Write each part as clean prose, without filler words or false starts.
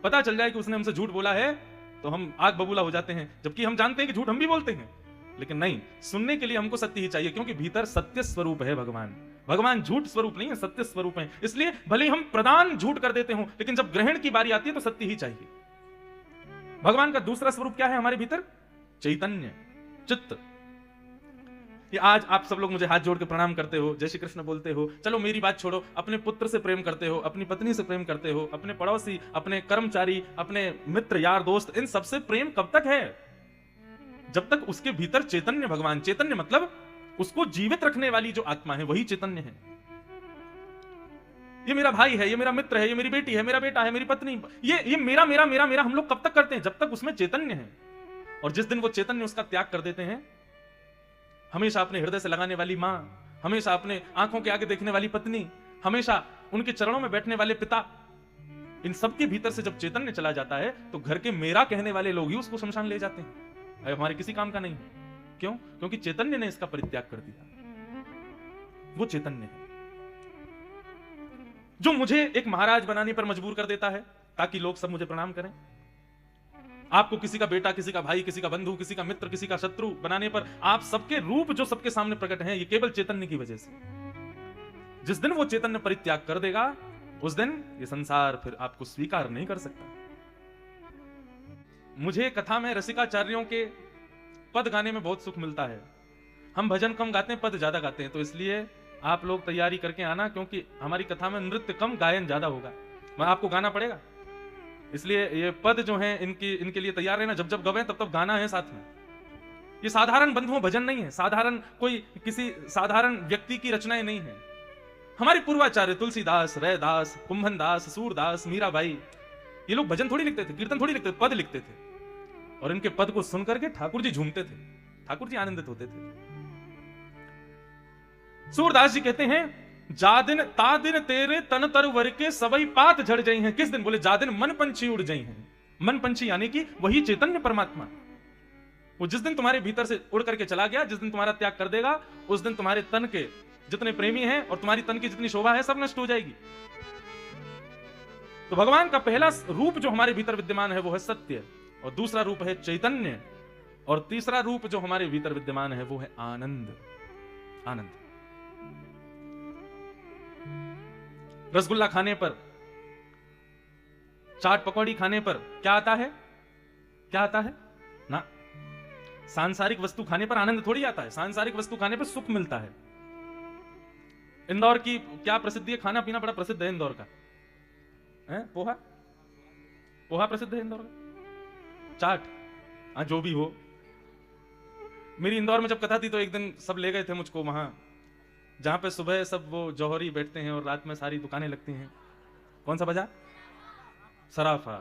पता चल जाए कि उसने हमसे झूठ बोला है तो हम आग बबूला हो जाते हैं, जबकि हम जानते हैं कि झूठ हम भी बोलते हैं। लेकिन नहीं, सुनने के लिए हमको सत्य ही चाहिए, क्योंकि भीतर सत्य स्वरूप है भगवान। भगवान झूठ स्वरूप नहीं है, सत्य स्वरूप है। इसलिए भले हम प्रदान झूठ कर देते हो, लेकिन जब ग्रहण की बारी आती है तो सत्य ही चाहिए। भगवान का दूसरा स्वरूप क्या है हमारे भीतर? चैतन्य, चित्त। ये आज आप सब लोग मुझे हाथ जोड़ के प्रणाम करते हो, जय श्री कृष्ण बोलते हो, चलो मेरी बात छोड़ो, अपने पुत्र से प्रेम करते हो, अपनी पत्नी से प्रेम करते हो, अपने पड़ोसी, अपने कर्मचारी, अपने मित्र, यार, दोस्त, इन सबसे प्रेम कब तक है? जब तक उसके भीतर चैतन्य भगवान, चैतन्य मतलब उसको जीवित रखने वाली जो आत्मा है वही चैतन्य है। ये मेरा भाई है, ये मेरा मित्र है, ये मेरी बेटी है, मेरा बेटा है, मेरी पत्नी, ये मेरा मेरा मेरा मेरा हम लोग कब तक करते हैं? जब तक उसमें चैतन्य है। और जिस दिन वो चैतन्य उसका त्याग कर देते हैं, हमेशा अपने हृदय से लगाने वाली मां, हमेशा अपने आंखों के आगे देखने वाली पत्नी, हमेशा उनके चरणों में बैठने वाले पिता, इन सब के भीतर से जब चैतन्य चला जाता है तो घर के मेरा कहने वाले लोग ही उसको शमशान ले जाते हैं, हमारे किसी काम का नहीं है। क्यों? क्योंकि चैतन्य ने इसका परित्याग कर दिया। वो चैतन्य है जो मुझे एक महाराज बनाने पर मजबूर कर देता है ताकि लोग सब मुझे प्रणाम करें। आपको किसी का बेटा, किसी का भाई, किसी का बंधु, किसी का मित्र, किसी का शत्रु बनाने पर आप सबके रूप जो सबके सामने प्रकट हैं, ये केवल चैतन्य की वजह से। जिस दिन वो चैतन्य परित्याग कर देगा, उस दिन ये संसार फिर आपको स्वीकार नहीं कर सकता। मुझे कथा में रसिकाचार्यों के पद गाने में बहुत सुख मिलता है। हम भजन कम गाते हैं, पद ज्यादा गाते हैं, तो इसलिए आप लोग तैयारी करके आना, क्योंकि हमारी कथा में नृत्य कम, गायन ज्यादा होगा। मैं आपको गाना पड़ेगा, इसलिए ये पद जो हैं इनके लिए तैयार रहना। जब जब गवे तब तब गाना है साथ में। ये साधारण बंधुओं भजन नहीं है, साधारण कोई किसी साधारण व्यक्ति की रचनाएं नहीं है। हमारे पूर्वाचार्य तुलसीदास, रैदास, कुंभनदास, सूरदास, मीराबाई, ये लोग भजन थोड़ी लिखते थे, कीर्तन थोड़ी लिखते थे, पद लिखते थे। और इनके पद को सुनकर के ठाकुर जी झूमते थे, ठाकुर जी आनंदित होते थे। सूरदास जी कहते हैं, जा दिन ता दिन तेरे तन तर वर के सबई पात झड़ जाई हैं। किस दिन? बोले जा दिन मन पंछी उड़ जाई हैं। मन पंछी यानी कि वही चैतन्य परमात्मा। वो जिस दिन तुम्हारे भीतर से उड़ करके चला गया, जिस दिन तुम्हारा त्याग कर देगा, उस दिन तुम्हारे तन के जितने प्रेमी हैं और तुम्हारी तन की जितनी शोभा है, सब नष्ट हो जाएगी। तो भगवान का पहला रूप जो हमारे भीतर विद्यमान है वो है सत्य, और दूसरा रूप है चैतन्य, और तीसरा रूप जो हमारे भीतर विद्यमान है वो है आनंद। आनंद। रसगुल्ला खाने पर, चाट पकौड़ी खाने पर क्या आता है? क्या आता है ना? सांसारिक वस्तु खाने पर आनंद थोड़ी आता है। सांसारिक वस्तु खाने पर सुख मिलता है। इंदौर की क्या प्रसिद्धि है? खाना पीना बड़ा प्रसिद्ध है इंदौर का, है? पोहा, पोहा प्रसिद्ध है इंदौर का। चाट, हाँ जो भी हो। मेरी इंदौर में जब कथा थी तो एक दिन सब ले गए थे मुझको वहां, जहां पे सुबह सब वो जौहरी बैठते हैं और रात में सारी दुकानें लगती हैं। कौन सा बाजार? सराफा।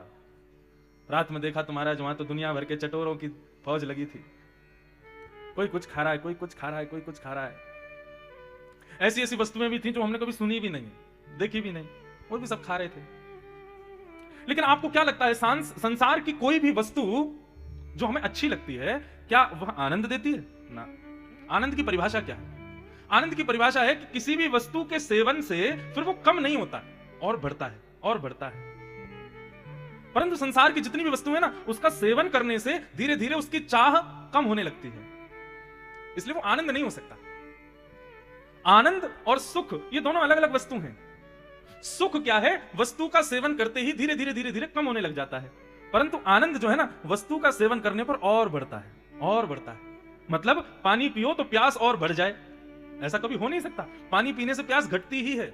रात में देखा तुम्हारा वहां तो दुनिया भर के चटोरों की फौज लगी थी। कोई कुछ खा रहा है, कोई कुछ खा रहा है, कोई कुछ खा रहा है। ऐसी ऐसी वस्तुएं भी थी जो हमने कभी सुनी भी नहीं, देखी भी नहीं, वो भी सब खा रहे थे। लेकिन आपको क्या लगता है, संसार की कोई भी वस्तु जो हमें अच्छी लगती है, क्या वह आनंद देती है? ना। आनंद की परिभाषा क्या है? आनंद की परिभाषा है कि किसी भी वस्तु के सेवन से फिर वो कम नहीं होता, और बढ़ता है और बढ़ता है। परंतु संसार की जितनी भी वस्तु है ना, उसका सेवन करने से धीरे धीरे उसकी चाह कम होने लगती है, इसलिए वो आनंद नहीं हो सकता। आनंद और सुख ये दोनों अलग अलग वस्तु हैं। सुख क्या है? वस्तु का सेवन करते ही धीरे धीरे धीरे धीरे कम होने लग जाता है। परंतु आनंद जो है ना, वस्तु का सेवन करने पर और बढ़ता है और बढ़ता है। मतलब पानी पियो तो प्यास और बढ़ जाए, ऐसा कभी हो नहीं सकता। पानी पीने से प्यास घटती ही है,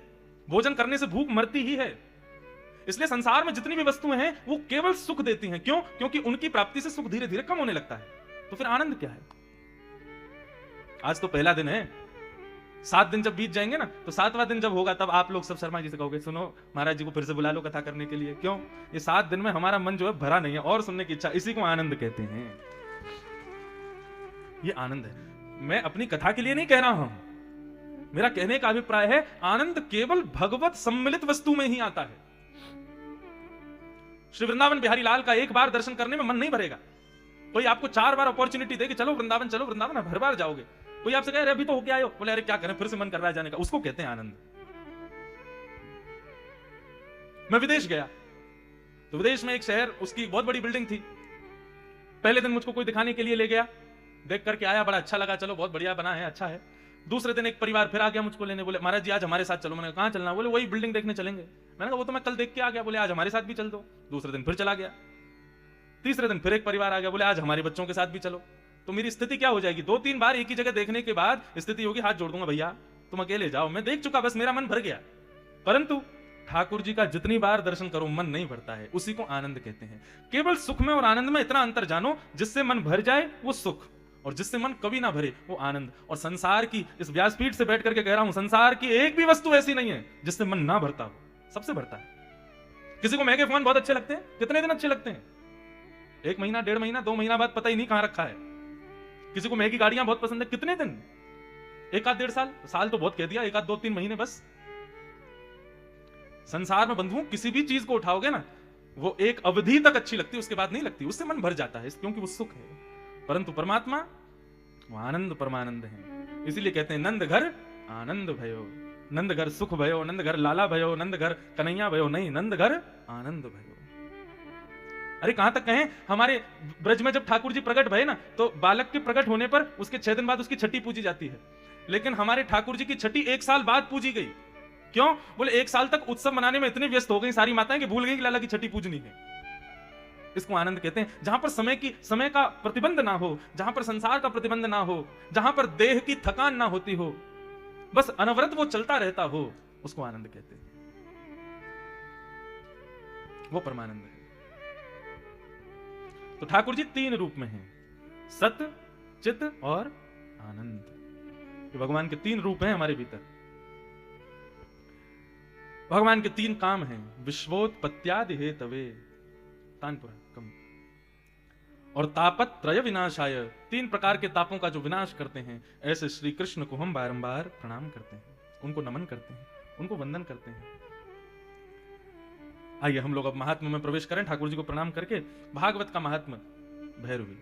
भोजन करने से भूख मरती ही है। इसलिए संसार में जितनी भी वस्तुएं हैं वो केवल सुख देती हैं। क्यों? क्योंकि उनकी प्राप्ति से सुख धीरे धीरे कम होने लगता है। तो फिर आनंद क्या है? आज तो पहला दिन है, 7 दिन जब बीत जाएंगे ना, तो 7वां दिन जब होगा तब आप लोग सब शर्मा जी से कहोगे, सुनो महाराज जी को फिर से बुला लो कथा करने के लिए। क्यों? ये 7 दिन में हमारा मन जो है भरा नहीं है और सुनने की इच्छा, इसी को आनंद कहते हैं। ये आनंद है। मैं अपनी कथा के लिए नहीं कह रहा हूं, मेरा कहने का अभिप्राय है आनंद केवल भगवत सम्मिलित वस्तु में ही आता है। श्री वृंदावन बिहारी लाल का एक बार दर्शन करने में मन नहीं भरेगा। कोई आपको 4 बार अपॉर्चुनिटी दे कि चलो वृंदावन, चलो वृंदावन, हर बार जाओगे। कोई आपसे कहे अभी तो होके आए हो, बोले अरे क्या करें, फिर से मन कर रहा है जाने का, उसको कहते हैं आनंद। मैं विदेश गया, तो विदेश में एक शहर, उसकी बहुत बड़ी बिल्डिंग थी। पहले दिन मुझको कोई दिखाने के लिए ले गया, देख करके आया, बड़ा अच्छा लगा, चलो बहुत बढ़िया बना है, अच्छा है। दूसरे दिन एक परिवार फिर आ गया मुझको लेने, बोले महाराज जी आज हमारे साथ चलो। मैंने कहा कहाँ चलना? बोले वही बिल्डिंग देखने चलेंगे। मैंने कहा वो तो मैं कल देख के आ गया। बोले आज हमारे साथ भी चल दो। दूसरे दिन फिर चला गया। तीसरे दिन फिर एक परिवार आ गया, बोले आज हमारे बच्चों के साथ भी चलो। तो मेरी स्थिति क्या हो जाएगी? 2-3 बार एक ही जगह देखने के बाद स्थिति होगी हाथ जोड़ दूंगा, भैया तुम अकेले जाओ, मैं देख चुका, बस मेरा मन भर गया। परंतु ठाकुर जी का जितनी बार दर्शन करो मन नहीं भरता है, उसी को आनंद कहते हैं। केवल सुख में और आनंद में इतना अंतर जानो, जिससे मन भर जाए वो सुख, और जिससे मन कभी ना भरे वो आनंद। और संसार की इस व्यासपीठ से बैठ करके कह रहा हूं, संसार की एक भी वस्तु ऐसी नहीं है जिससे मन ना भरता हो, सबसे भरता है। किसी को महंगे फोन बहुत अच्छे लगते हैं, कितने दिन अच्छे लगते हैं? 1 महीना, 1.5 महीना, 2 महीना बाद पता ही नहीं कहां रखा है। किसी को महंगी गाड़ियां बहुत पसंद है, कितने दिन? 1-1.5 साल, साल तो बहुत कह दिया, 1-2-3 महीने बस। संसार में बंधुओं किसी भी चीज को उठाओगे ना, वो एक अवधि तक अच्छी लगती है, उसके बाद नहीं लगती, उससे मन भर जाता है, क्योंकि वो सुख है। परंतु परमात्मा वो आनंद परमानंद है। इसीलिए कहते हैं नंद घर आनंद भयो, नंद घर सुख भयो, नंद घर लाला भयो, नंद घर कन्हैया भयो, नहीं, नंद घर आनंद भयो। अरे कहां तक कहें, हमारे ब्रज में जब ठाकुर जी प्रकट भये ना, तो बालक के प्रकट होने पर उसके 6 दिन बाद उसकी छठी पूजी जाती है। लेकिन हमारे ठाकुर जी की छठी 1 साल बाद पूजी गई। क्यों? बोले 1 साल तक उत्सव मनाने में इतनी व्यस्त हो गई सारी माताएं कि भूल गई कि लाला की छठी पूजनी है। इसको आनंद कहते हैं। जहां पर समय का प्रतिबंध ना हो, जहां पर संसार का प्रतिबंध ना हो, जहां पर देह की थकान ना होती हो, बस अनवरत वो चलता रहता हो, उसको आनंद कहते हैं। वो परमानंद है। तो ठाकुर जी 3 रूप में हैं, सत, चित और आनंद। ये भगवान के 3 रूप हैं हमारे भीतर। भगवान के 3 काम हैं, विश्वोत्पत्त्यादि हेतवे, तानपुरा कम, और तापत त्रय विनाशाय, 3 प्रकार के तापों का जो विनाश करते हैं, ऐसे श्री कृष्ण को हम बारंबार प्रणाम करते हैं, उनको नमन करते हैं, उनको वंदन करते हैं। आइए हम लोग अब महात्म्य में प्रवेश करें, ठाकुर जी को प्रणाम करके। भागवत का महात्म्य भैरवी।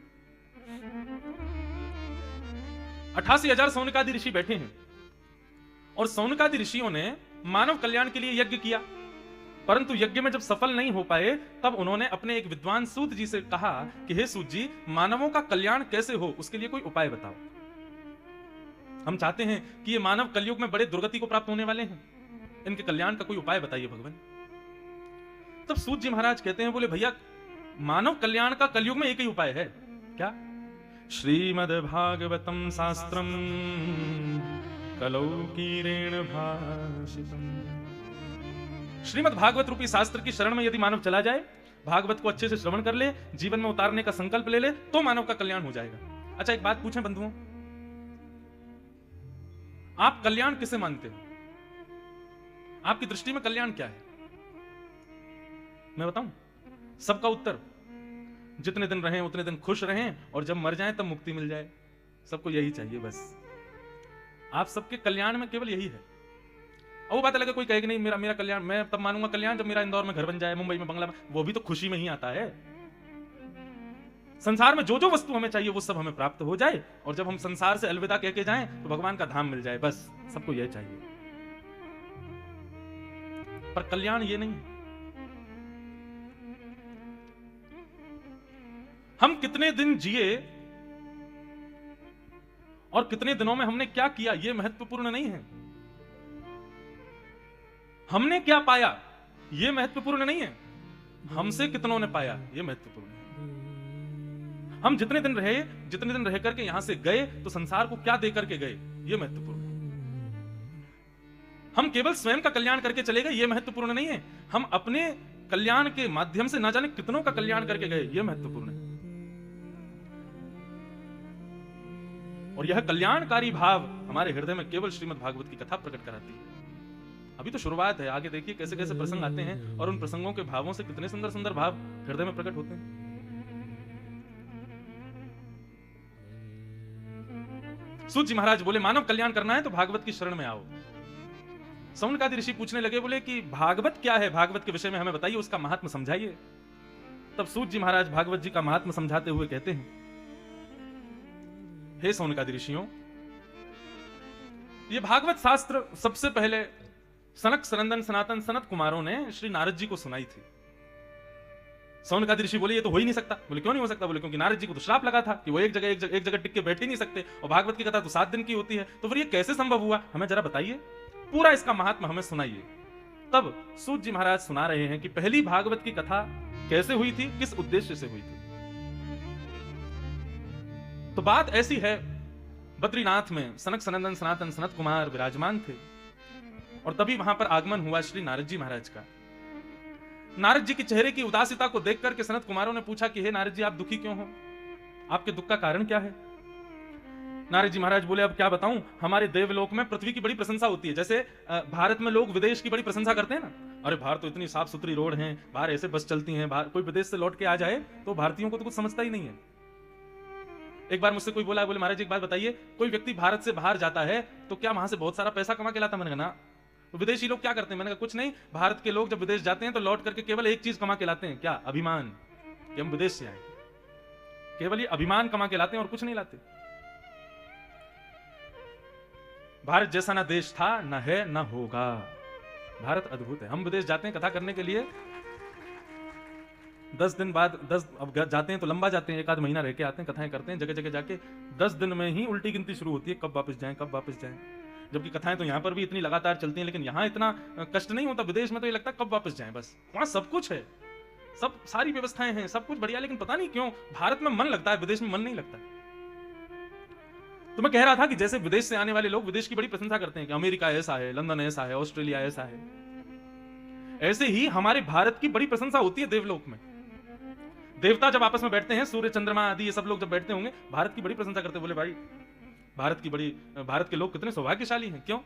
88,000 सौनकादि ऋषि बैठे हैं, और सौनकादि ऋषियों ने मानव कल्याण के लिए यज्ञ किया, परंतु यज्ञ में जब सफल नहीं हो पाए, तब उन्होंने अपने एक विद्वान सूत जी से कहा कि हे सूत जी, मानवों का कल्याण कैसे हो, उसके लिए कोई उपाय बताओ। हम चाहते हैं कि ये मानव कलयुग में बड़े दुर्गति को प्राप्त होने वाले हैं, इनके कल्याण का कोई उपाय बताइए भगवान। तब सूत जी महाराज कहते हैं, बोले भैया मानव कल्याण का कलयुग में एक ही उपाय है। क्या? श्रीमद् भागवतम शास्त्रम कलौकीरेण भाषितम। श्रीमद् भागवत रूपी शास्त्र की शरण में यदि मानव चला जाए, भागवत को अच्छे से श्रवण कर ले, जीवन में उतारने का संकल्प ले ले, तो मानव का कल्याण हो जाएगा। अच्छा एक बात पूछें बंधुओं, आप कल्याण किसे मानते हो? आपकी दृष्टि में कल्याण क्या है? मैं बताऊं सबका उत्तर, जितने दिन रहें उतने दिन खुश रहें, और जब मर जाएं तब मुक्ति मिल जाए। सबको यही चाहिए बस। आप सबके कल्याण में केवल यही है। और वो बात अलग है, कोई कहेगा नहीं मेरा कल्याण, मैं तब मानूंगा कल्याण जब मेरा इंदौर में घर बन जाए, मुंबई में बंगला में, वो भी तो खुशी में ही आता है। संसार में जो जो वस्तु हमें चाहिए वो सब हमें प्राप्त हो जाए, और जब हम संसार से अलविदा कह के जाएं तो भगवान का धाम मिल जाए, बस सबको यह चाहिए। पर कल्याण ये नहीं है। हम कितने दिन जिए और कितने दिनों में हमने क्या किया, यह महत्वपूर्ण नहीं है। हमने क्या पाया यह महत्वपूर्ण नहीं है, हमसे कितनों ने पाया यह महत्वपूर्ण है। हम जितने दिन रह करके यहां से गए तो संसार को क्या दे करके गए, यह महत्वपूर्ण है। हम केवल स्वयं का कल्याण करके चले गए, यह महत्वपूर्ण नहीं है। हम अपने कल्याण के माध्यम से ना जाने कितनों का कल्याण करके गए, यह महत्वपूर्ण है। और यह कल्याणकारी भाव हमारे हृदय में केवल श्रीमद् भागवत की कथा प्रकट कराती है। अभी तो शुरुआत है, आगे देखिए कैसे कैसे प्रसंग आते हैं, और उन प्रसंगों के भावों से कितने सुंदर सुंदर भाव हृदय में प्रकट होते हैं। सूत जी महाराज बोले मानव कल्याण करना है तो भागवत की शरण में आओ। सौनकादि ऋषि पूछने लगे, बोले कि भागवत क्या है, भागवत के विषय में हमें बताइए, उसका महात्म्य समझाइए। तब सूत जी महाराज भागवत जी का महात्म्य समझाते हुए कहते हैं, हे सौनकादि ऋषियों, ये भागवत शास्त्र सबसे पहले सनक सनंदन सनातन सनत कुमारों ने श्री नारद जी को सुनाई थी। सौनकादि ऋषि बोले ये तो हो ही नहीं सकता। बोले क्यों नहीं हो सकता? बोले क्योंकि नारद जी को तो श्राप लगा था कि वो एक जगह टिक के बैठ ही नहीं सकते, और भागवत की कथा तो 7 दिन की होती है, तो फिर ये कैसे संभव हुआ? हमें जरा बताइए, पूरा इसका महात्मा हमें सुनाइए। तब सूत जी महाराज सुना रहे हैं कि पहली भागवत की कथा कैसे हुई थी, किस उद्देश्य से हुई थी। तो बात ऐसी है, बद्रीनाथ में सनक सनंदन सनातन सनत कुमार विराजमान थे, और तभी वहां पर आगमन हुआ श्री नारद जी महाराज का। नारद जी के चेहरे की उदासीता को देख करके सनत कुमारों ने पूछा कि हे नारद जी, आप दुखी क्यों हो? आपके दुख का कारण क्या है? नारद जी महाराज बोले, अब क्या बताऊं, हमारे देवलोक में पृथ्वी की बड़ी प्रशंसा होती है। जैसे भारत में लोग विदेश की बड़ी प्रशंसा करते हैं ना, अरे बाहर तो इतनी साफ सुथरी रोड हैं, बाहर ऐसे बस चलती हैं, बाहर कोई विदेश से लौट के आ जाए तो भारतीयों को तो कुछ समझता ही नहीं है। एक बार मुझसे कोई बोला, बोले महाराज एक बात बताइए, कोई व्यक्ति भारत से बाहर जाता है तो क्या वहां से बहुत सारा पैसा कमा के लाता? मैंने कहा ना। तो विदेशी लोग क्या करते हैं? मैंने कहा कुछ नहीं, भारत के लोग जब विदेश जाते हैं तो लौट करके केवल एक चीज कमा के लाते हैं, क्या? अभिमान, कि हम विदेश से आए। केवल ये अभिमान कमा के लाते हैं और कुछ नहीं लाते। भारत जैसा ना देश था, ना है, ना होगा। भारत अद्भुत है। हम विदेश जाते हैं कथा करने के लिए, 10 दिन बाद, अब जाते हैं तो लंबा जाते हैं, 1 आध महीना रह के आते हैं, कथाएं करते हैं, जगह जगह जाके 10 दिन में ही उल्टी गिनती शुरू होती है, कब वापस जाएं, कब वापस जाएं। जबकि कथाएं तो यहां पर भी इतनी लगातार चलती हैं, लेकिन यहां इतना कष्ट नहीं होता। विदेश में तो ये लगता है कब वापस जाएं, बस वहां सब कुछ है, सब सारी व्यवस्थाएं हैं, सब कुछ बढ़िया, लेकिन पता नहीं क्यों भारत में मन लगता है, विदेश में मन नहीं लगता। तो मैं कह रहा था कि जैसे विदेश से आने वाले लोग विदेश की बड़ी प्रशंसा करते हैं कि अमेरिका ऐसा है, लंदन ऐसा है, ऑस्ट्रेलिया ऐसा है, ऐसे ही हमारे भारत की बड़ी प्रशंसा होती है देवलोक में। देवता जब आपस में बैठते हैं, सूर्य चंद्रमा आदि ये सब लोग जब बैठते होंगे, भारत की बड़ी प्रशंसा करते, बोले भाई भारत के लोग कितने सौभाग्यशाली हैं। क्यों?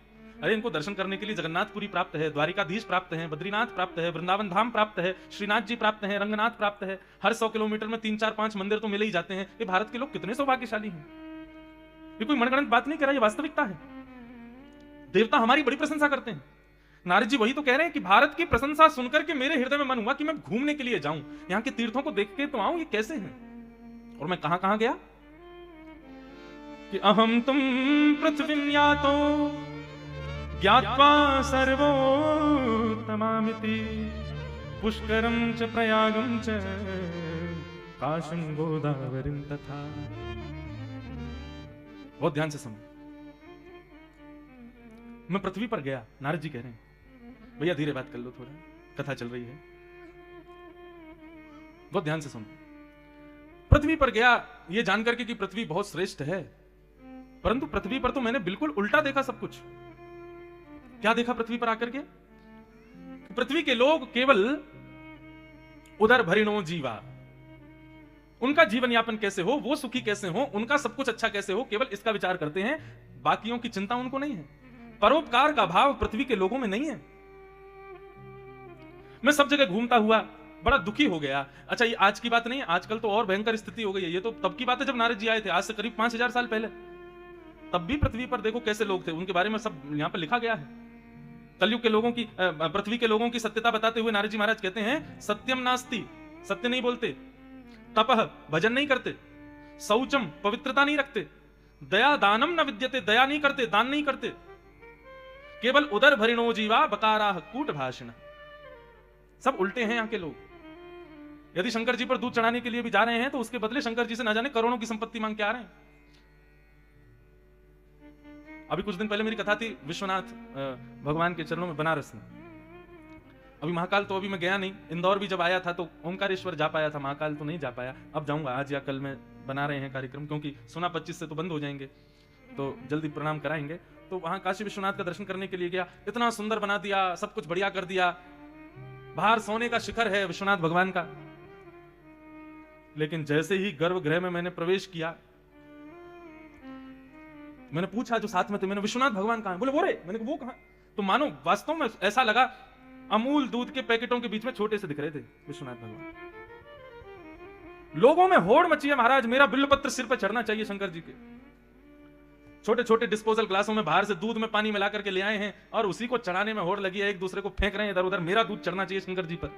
अरे इनको दर्शन करने के लिए जगन्नाथपुरी प्राप्त है, द्वारिकाधीश प्राप्त है, बद्रीनाथ प्राप्त है, वृंदावन धाम प्राप्त है, श्रीनाथ जी प्राप्त है, रंगनाथ प्राप्त है, हर 100 किलोमीटर में 3 4 5 मंदिर तो मिले ही जाते हैं। ये भारत के लोग कितने सौभाग्यशाली हैं। ये कोई मनगढ़ंत बात नहीं कह रहा, ये वास्तविकता है। देवता हमारी बड़ी प्रशंसा करते हैं। नारद जी वही तो कह रहे हैं कि भारत की प्रशंसा सुनकर के मेरे हृदय में मन हुआ कि मैं घूमने के लिए जाऊं, यहां के तीर्थों को देख के तो आऊं, ये कैसे हैं। और मैं कहां गया कि अहम तुम पृथ्वीं यातो ज्ञात्वा सर्वोत्तमामिति पुष्करम च प्रयागम च काशीं गोदावरीं तथा। बहुत ध्यान से सुनो, मैं पृथ्वी पर गया। नारद जी कह रहे हैं, भैया धीरे बात कर लो, थोड़ा कथा चल रही है, बहुत ध्यान से सुनो। पृथ्वी पर गया ये जानकर के कि पृथ्वी बहुत श्रेष्ठ है, परंतु पृथ्वी पर तो मैंने बिल्कुल उल्टा देखा सब कुछ। क्या देखा पृथ्वी पर आकर के? पृथ्वी के लोग केवल उदर भरिणो जीवा, उनका जीवन यापन कैसे हो, वो सुखी कैसे हो, उनका सब कुछ अच्छा कैसे हो, केवल इसका विचार करते हैं। बाकियों की चिंता उनको नहीं है। परोपकार का भाव पृथ्वी के लोगों में नहीं है। मैं सब जगह घूमता हुआ बड़ा दुखी हो गया। अच्छा, ये आज की बात नहीं है, आजकल तो और भयंकर स्थिति हो गई है। ये तो तब की बात है जब नारद जी आए थे, आज से करीब 5000 साल पहले। तब भी पृथ्वी पर देखो कैसे लोग थे, उनके बारे में सब यहां पर लिखा गया है। कलयुग के लोगों की, पृथ्वी के लोगों की सत्यता बताते हुए नारद जी महाराज कहते हैं, सत्यम नास्ति, सत्य नहीं बोलते, तपह भजन नहीं करते, शौचम पवित्रता नहीं रखते, दया दानम न विद्यते, दया नहीं करते, दान नहीं करते, केवल उदर भरिणो जीवा बकाराह कूट भाषण। सब उल्टे हैं यहाँ के लोग। यदि शंकर जी पर दूध चढ़ाने के लिए भी जा रहे हैं तो उसके बदले शंकर जी से ना जाने करोड़ों की संपत्ति मांग के आ रहे हैं। अभी कुछ दिन पहले मेरी कथा थी विश्वनाथ भगवान के चरणों में बनारस में। अभी महाकाल तो अभी मैं गया नहीं, इंदौर भी जब आया था तो ओंकारेश्वर जा पाया था, महाकाल तो नहीं जा पाया। अब जाऊंगा, आज या कल में बना रहे हैं कार्यक्रम, क्योंकि सुना 25 से तो बंद हो जाएंगे, तो जल्दी प्रणाम कराएंगे। तो वहां काशी विश्वनाथ का दर्शन करने के लिए गया। इतना सुंदर बना दिया, सब कुछ बढ़िया कर दिया, बाहर सोने का शिखर है विश्वनाथ भगवान का। लेकिन जैसे ही गर्भगृह में मैंने प्रवेश किया, मैंने पूछा जो साथ में थे, मैंने विश्वनाथ भगवान कहां है? बोले वो रे। मैंने कहा वो कहां? तो मानो वास्तव में ऐसा लगा अमूल दूध के पैकेटों के बीच में छोटे से दिख रहे थे विश्वनाथ भगवान। लोगों में होड़ मची है महाराज, मेरा बिल्वपत्र सिर पर चढ़ना चाहिए शंकर जी के। छोटे छोटे डिस्पोजल ग्लासों में बाहर से दूध में पानी मिला करके ले आए हैं और उसी को चढ़ाने में होड़ लगी है, एक दूसरे को फेंक रहे हैं इधर उधर। मेरा दूध चढ़ना चाहिए शंकर जी पर।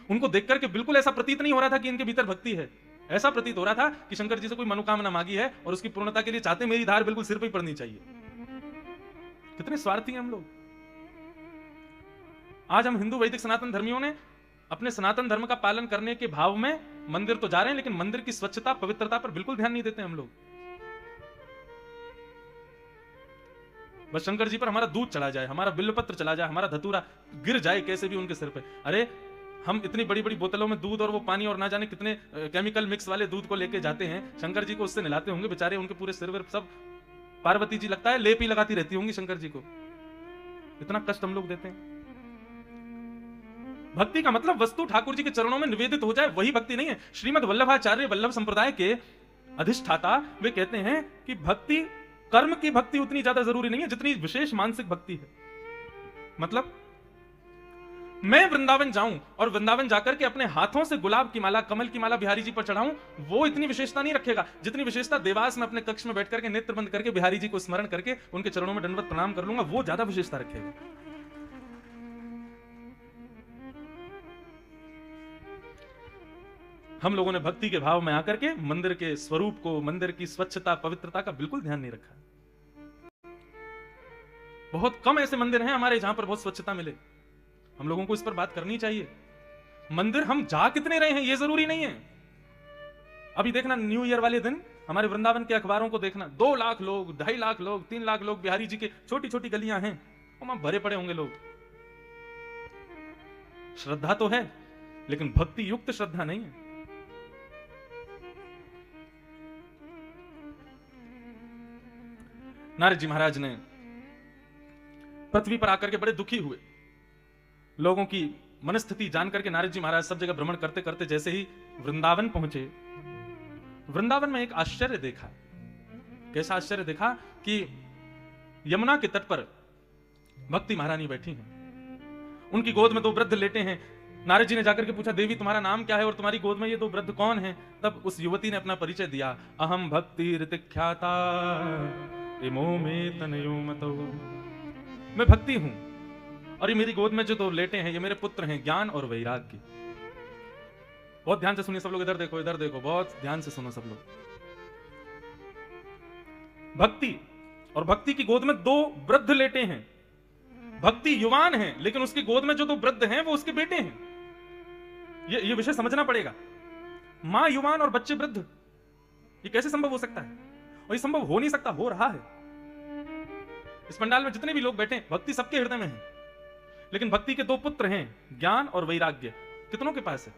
उनको देख करके बिल्कुल ऐसा प्रतीत नहीं हो रहा था कि इनके भीतर भक्ति है। ऐसा प्रतीत हो रहा था कि शंकर जी से कोई मनोकामना मांगी है और उसकी पूर्णता के लिए चाहते मेरी धार बिल्कुल सिर पर ही पड़नी चाहिए। कितने स्वार्थी हैं हम लोग। आज हम हिंदू वैदिक सनातन धर्मियों ने अपने सनातन धर्म का पालन करने के भाव में मंदिर तो जा रहे हैं, लेकिन मंदिर की स्वच्छता पवित्रता पर बिल्कुल ध्यान नहीं देते हम लोग। बस शंकर जी पर हमारा दूध चढ़ा जाए, हमारा बिल्वपत्र चला जाए, हमारा धतूरा गिर जाए कैसे भी उनके सिर पे। अरे हम इतनी बड़ी बड़ी बोतलों में दूध और वो पानी और ना जाने कितने केमिकल मिक्स वाले दूध को लेके जाते हैं, शंकर जी को उससे नहलाते होंगे बेचारे, उनके पूरे सिर पर सब पार्वती जी लगता है लेप ही लगाती रहती होंगी शंकर जी को, इतना कष्ट हम लोग देते हैं। भक्ति का मतलब वस्तु ठाकुर जी के चरणों में निवेदित हो जाए, वही भक्ति नहीं है। श्रीमद् वल्लभाचार्य वल्लभ संप्रदाय के अधिष्ठाता वे कहते हैं कि भक्ति, कर्म की भक्ति उतनी ज्यादा जरूरी नहीं है जितनी विशेष मानसिक भक्ति है। मतलब मैं वृंदावन जाऊं और वृंदावन जाकर के अपने हाथों से गुलाब की माला, कमल की माला बिहारी जी पर चढ़ाऊं, वो इतनी विशेषता नहीं रखेगा जितनी विशेषता देवास में अपने कक्ष में बैठ करके नेत्र बंद करके बिहारी जी को स्मरण करके उनके चरणों में दंडवत प्रणाम कर लूंगा, वो ज्यादा विशेषता रखेगा। हम लोगों ने भक्ति के भाव में आकर के मंदिर के स्वरूप को, मंदिर की स्वच्छता पवित्रता का बिल्कुल ध्यान नहीं रखा। बहुत कम ऐसे मंदिर हैं हमारे जहां पर बहुत स्वच्छता मिले। हम लोगों को इस पर बात करनी चाहिए। मंदिर हम जा कितने रहे हैं ये जरूरी नहीं है। अभी देखना न्यू ईयर वाले दिन हमारे वृंदावन के अखबारों को देखना, 2 लाख लोग, 2.5 लाख लोग, 3 लाख लोग बिहारी जी के छोटी छोटी गलियां हैं, वहां भरे पड़े होंगे लोग। श्रद्धा तो है लेकिन भक्ति युक्त श्रद्धा नहीं है। नारद जी महाराज ने पृथ्वी पर आकर के बड़े दुखी हुए। लोगों की मनस्थिति जानकर के नारद जी महाराज सब जगह भ्रमण करते करते जैसे ही वृंदावन पहुंचे, वृंदावन में एक आश्चर्य देखा। कैसा आश्चर्य देखा कि यमुना के तट पर भक्ति महारानी बैठी हैं, उनकी गोद में 2 वृद्ध लेटे हैं। नारद जी ने जाकर के पूछा, देवी तुम्हारा नाम क्या है और तुम्हारी गोद में ये 2 वृद्ध कौन हैं? तब उस युवती ने अपना परिचय दिया, अहम भक्ति ऋतिख्याता इमो में तनयो मतो, मैं भक्ति हूं और ये मेरी गोद में जो 2 लेटे हैं ये मेरे पुत्र हैं, ज्ञान और वैराग्य। बहुत ध्यान से सुनिए सब लोग, इधर देखो इधर देखो, बहुत ध्यान से सुनो सब लोग। भक्ति और भक्ति की गोद में 2 वृद्ध लेटे हैं। भक्ति युवान है लेकिन उसकी गोद में जो 2 वृद्ध हैं वो उसके बेटे हैं। ये विषय समझना पड़ेगा। मां युवान और बच्चे वृद्ध, ये कैसे संभव हो सकता है? और ये संभव हो नहीं सकता, हो रहा है। इस पंडाल में जितने भी लोग बैठे हैं भक्ति सबके हृदय में है, लेकिन भक्ति के 2 पुत्र हैं, ज्ञान और वैराग्य। कितनों के पास है?